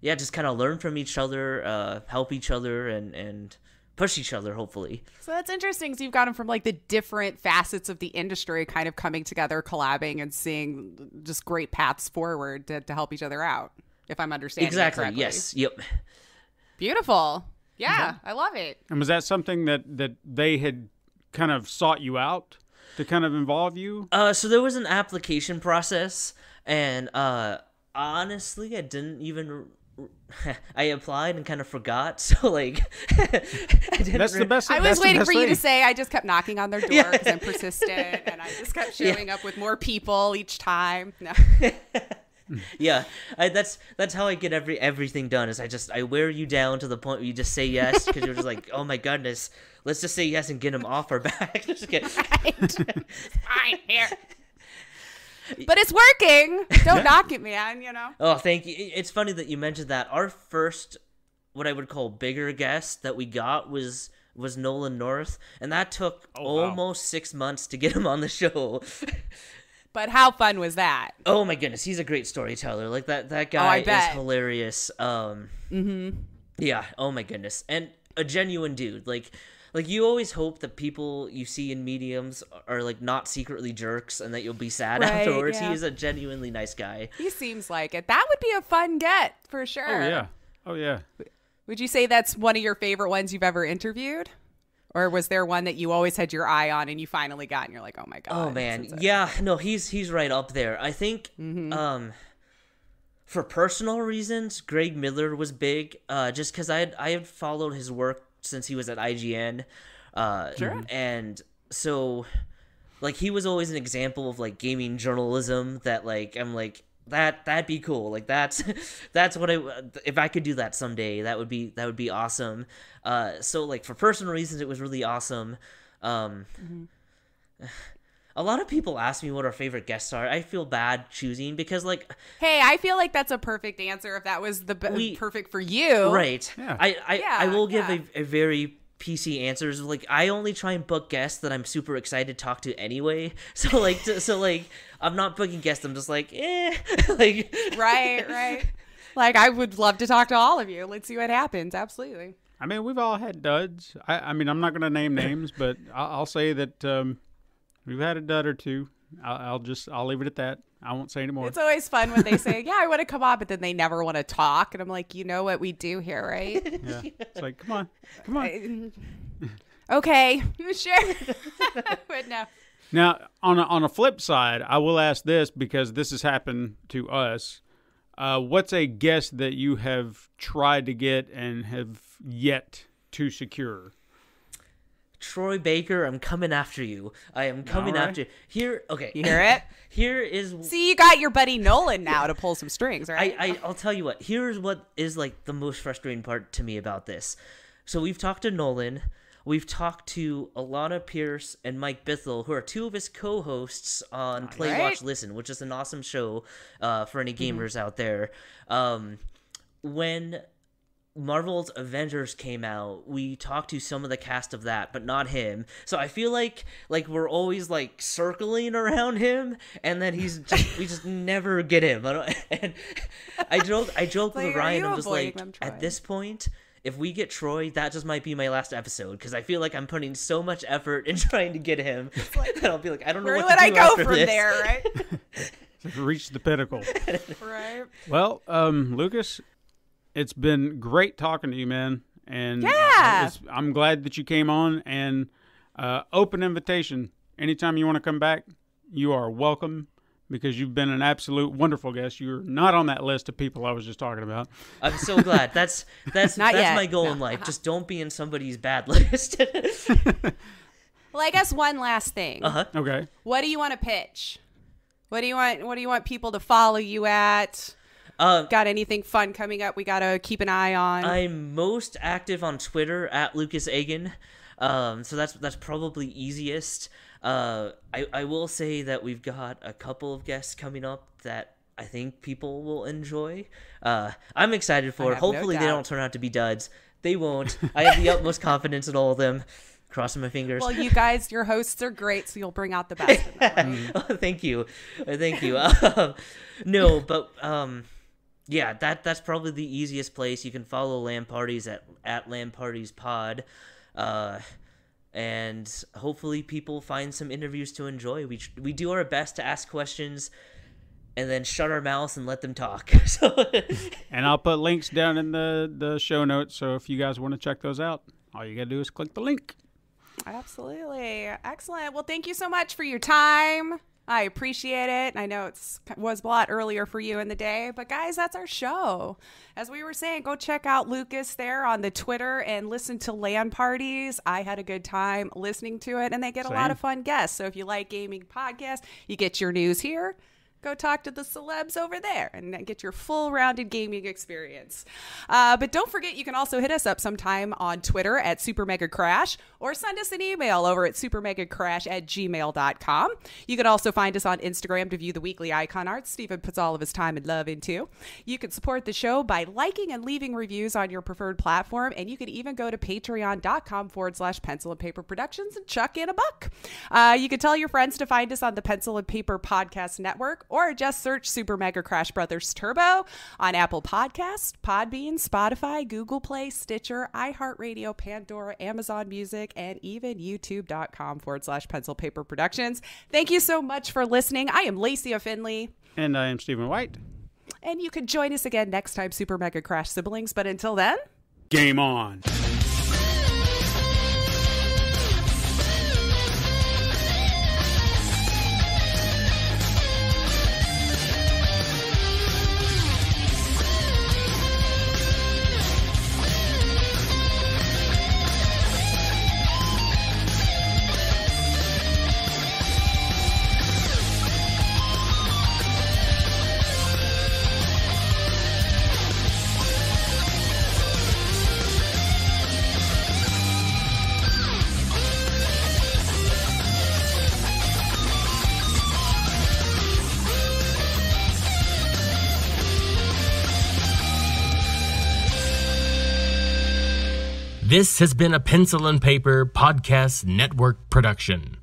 just kind of learn from each other, help each other, and push each other, hopefully. So that's interesting because you've got them from like the different facets of the industry kind of coming together, collabing, and seeing just great paths forward to help each other out, if I'm understanding Exactly, correctly. yes, yep. Beautiful. Yeah, I love it. And was that something that they had kind of sought you out to kind of involve you? So there was an application process, and honestly, I didn't even... I applied and kind of forgot, so like I didn't. That's the best. I was waiting for you to say. I just kept knocking on their door because I'm persistent, and I just kept showing up with more people each time. No. Yeah, that's how I get everything done. Is I wear you down to the point where you just say yes because you're just like, oh my goodness, let's just say yes and get him off our back. Just kidding. Fine here. But it's working. Don't knock it, man, Oh, thank you. It's funny that you mentioned that. Our first, what I would call bigger guest that we got was Nolan North, and that took almost 6 months to get him on the show. But how fun was that? Oh my goodness, he's a great storyteller. Like that guy is hilarious. Yeah, oh my goodness. And a genuine dude. Like you always hope that people you see in mediums are like not secretly jerks and that you'll be sad afterwards. Yeah. He is a genuinely nice guy. He seems like it. That would be a fun get for sure. Oh yeah. Oh, yeah. Would you say that's one of your favorite ones you've ever interviewed? Or was there one that you always had your eye on and you finally got and you're like, oh my God. Oh man. Yeah, no, he's right up there. I think for personal reasons, Greg Miller was big, just because I had followed his work since he was at IGN. Sure. And so like he was always an example of like gaming journalism that like I'm like that'd be cool. Like that's what if I could do that someday, that would be awesome. So like for personal reasons, it was really awesome. A lot of people ask me what our favorite guests are. I feel bad choosing because like, hey, I feel like that's a perfect answer if that was the perfect for you. Right. Yeah. I will give a very PC answers. Like I only try and book guests that I'm super excited to talk to anyway. So like I'm not booking guests. I'm just like, like right. Like I would love to talk to all of you. Let's see what happens. Absolutely. I mean, we've all had duds. I mean, I'm not going to name names, but I'll say that we've had a dud or two. I'll leave it at that. I won't say anymore. It's always fun when they say, yeah, I want to come on, but then they never want to talk. And I'm like, you know what we do here, right? Yeah. It's like, come on. Okay, sure. But no. Now, on a flip side, I will ask this because this has happened to us. What's a guest that you have tried to get and have yet to secure? Troy Baker, I'm coming after you. I am coming after you. Here, okay. You hear it? Here is... See, you got your buddy Nolan now to pull some strings, right? I'll tell you what. Here's what is like the most frustrating part to me about this. So we've talked to Nolan. We've talked to Alana Pierce and Mike Bithell, who are two of his co-hosts on Play, Watch, Listen, which is an awesome show for any gamers out there. When Marvel's Avengers came out, we talked to some of the cast of that, but not him. So I feel like we're always like circling around him, and then we just never get him. And I joke with Ryan. I'm just like, at this point, if we get Troy, that just might be my last episode because I feel like I'm putting so much effort in trying to get him that I'll be like, I don't know where what to do would I go after from this. there, right? Reach the pinnacle. Right. Well, Lucas, it's been great talking to you, man. And yeah, I'm glad that you came on. And open invitation. Anytime you want to come back, you are welcome. Because you've been an absolute wonderful guest. You're not on that list of people I was just talking about. I'm so glad. That's my goal in life. Just don't be in somebody's bad list. Well, I guess one last thing. Okay. What do you want to pitch? What do you want people to follow you at? Got anything fun coming up we got to keep an eye on? I'm most active on Twitter at Lukas Eggen. So that's probably easiest. I will say that we've got a couple of guests coming up that I think people will enjoy. I'm excited for it. Hopefully they don't turn out to be duds. They won't. I have the utmost confidence in all of them. Crossing my fingers. Well, you guys, your hosts are great, so you'll bring out the best in them. Oh, thank you. No, but yeah, that's probably the easiest place. You can follow LAN Parties at LAN Parties Pod. And hopefully people find some interviews to enjoy. We do our best to ask questions and then shut our mouths and let them talk. And I'll put links down in the show notes, so if you guys want to check those out, all you got to do is click the link. Absolutely. Excellent. Well, thank you so much for your time. I appreciate it. I know it was a lot earlier for you in the day, but guys, that's our show. As we were saying, go check out Lucas there on the Twitter and listen to LAN Parties. I had a good time listening to it, and they get a lot of fun guests. So if you like gaming podcasts, you get your news here. Go talk to the celebs over there and get your full-rounded gaming experience. But don't forget, you can also hit us up sometime on Twitter at SuperMegaCrash or send us an email over at supermegacrash@gmail.com. You can also find us on Instagram to view the weekly icon art Stephen puts all of his time and love into. You can support the show by liking and leaving reviews on your preferred platform, and you can even go to patreon.com/Pencil and Paper Productions and chuck in a buck. You can tell your friends to find us on the Pencil and Paper Podcast Network, or just search Super Mega Crash Brothers Turbo on Apple Podcasts, Podbean, Spotify, Google Play, Stitcher, iHeartRadio, Pandora, Amazon Music, and even youtube.com/Pencil Paper Productions. Thank you so much for listening. I am Lacey Finley. And I am Stephen White. And you can join us again next time, Super Mega Crash siblings. But until then, game on. This has been a Pencil and Paper Podcast Network production.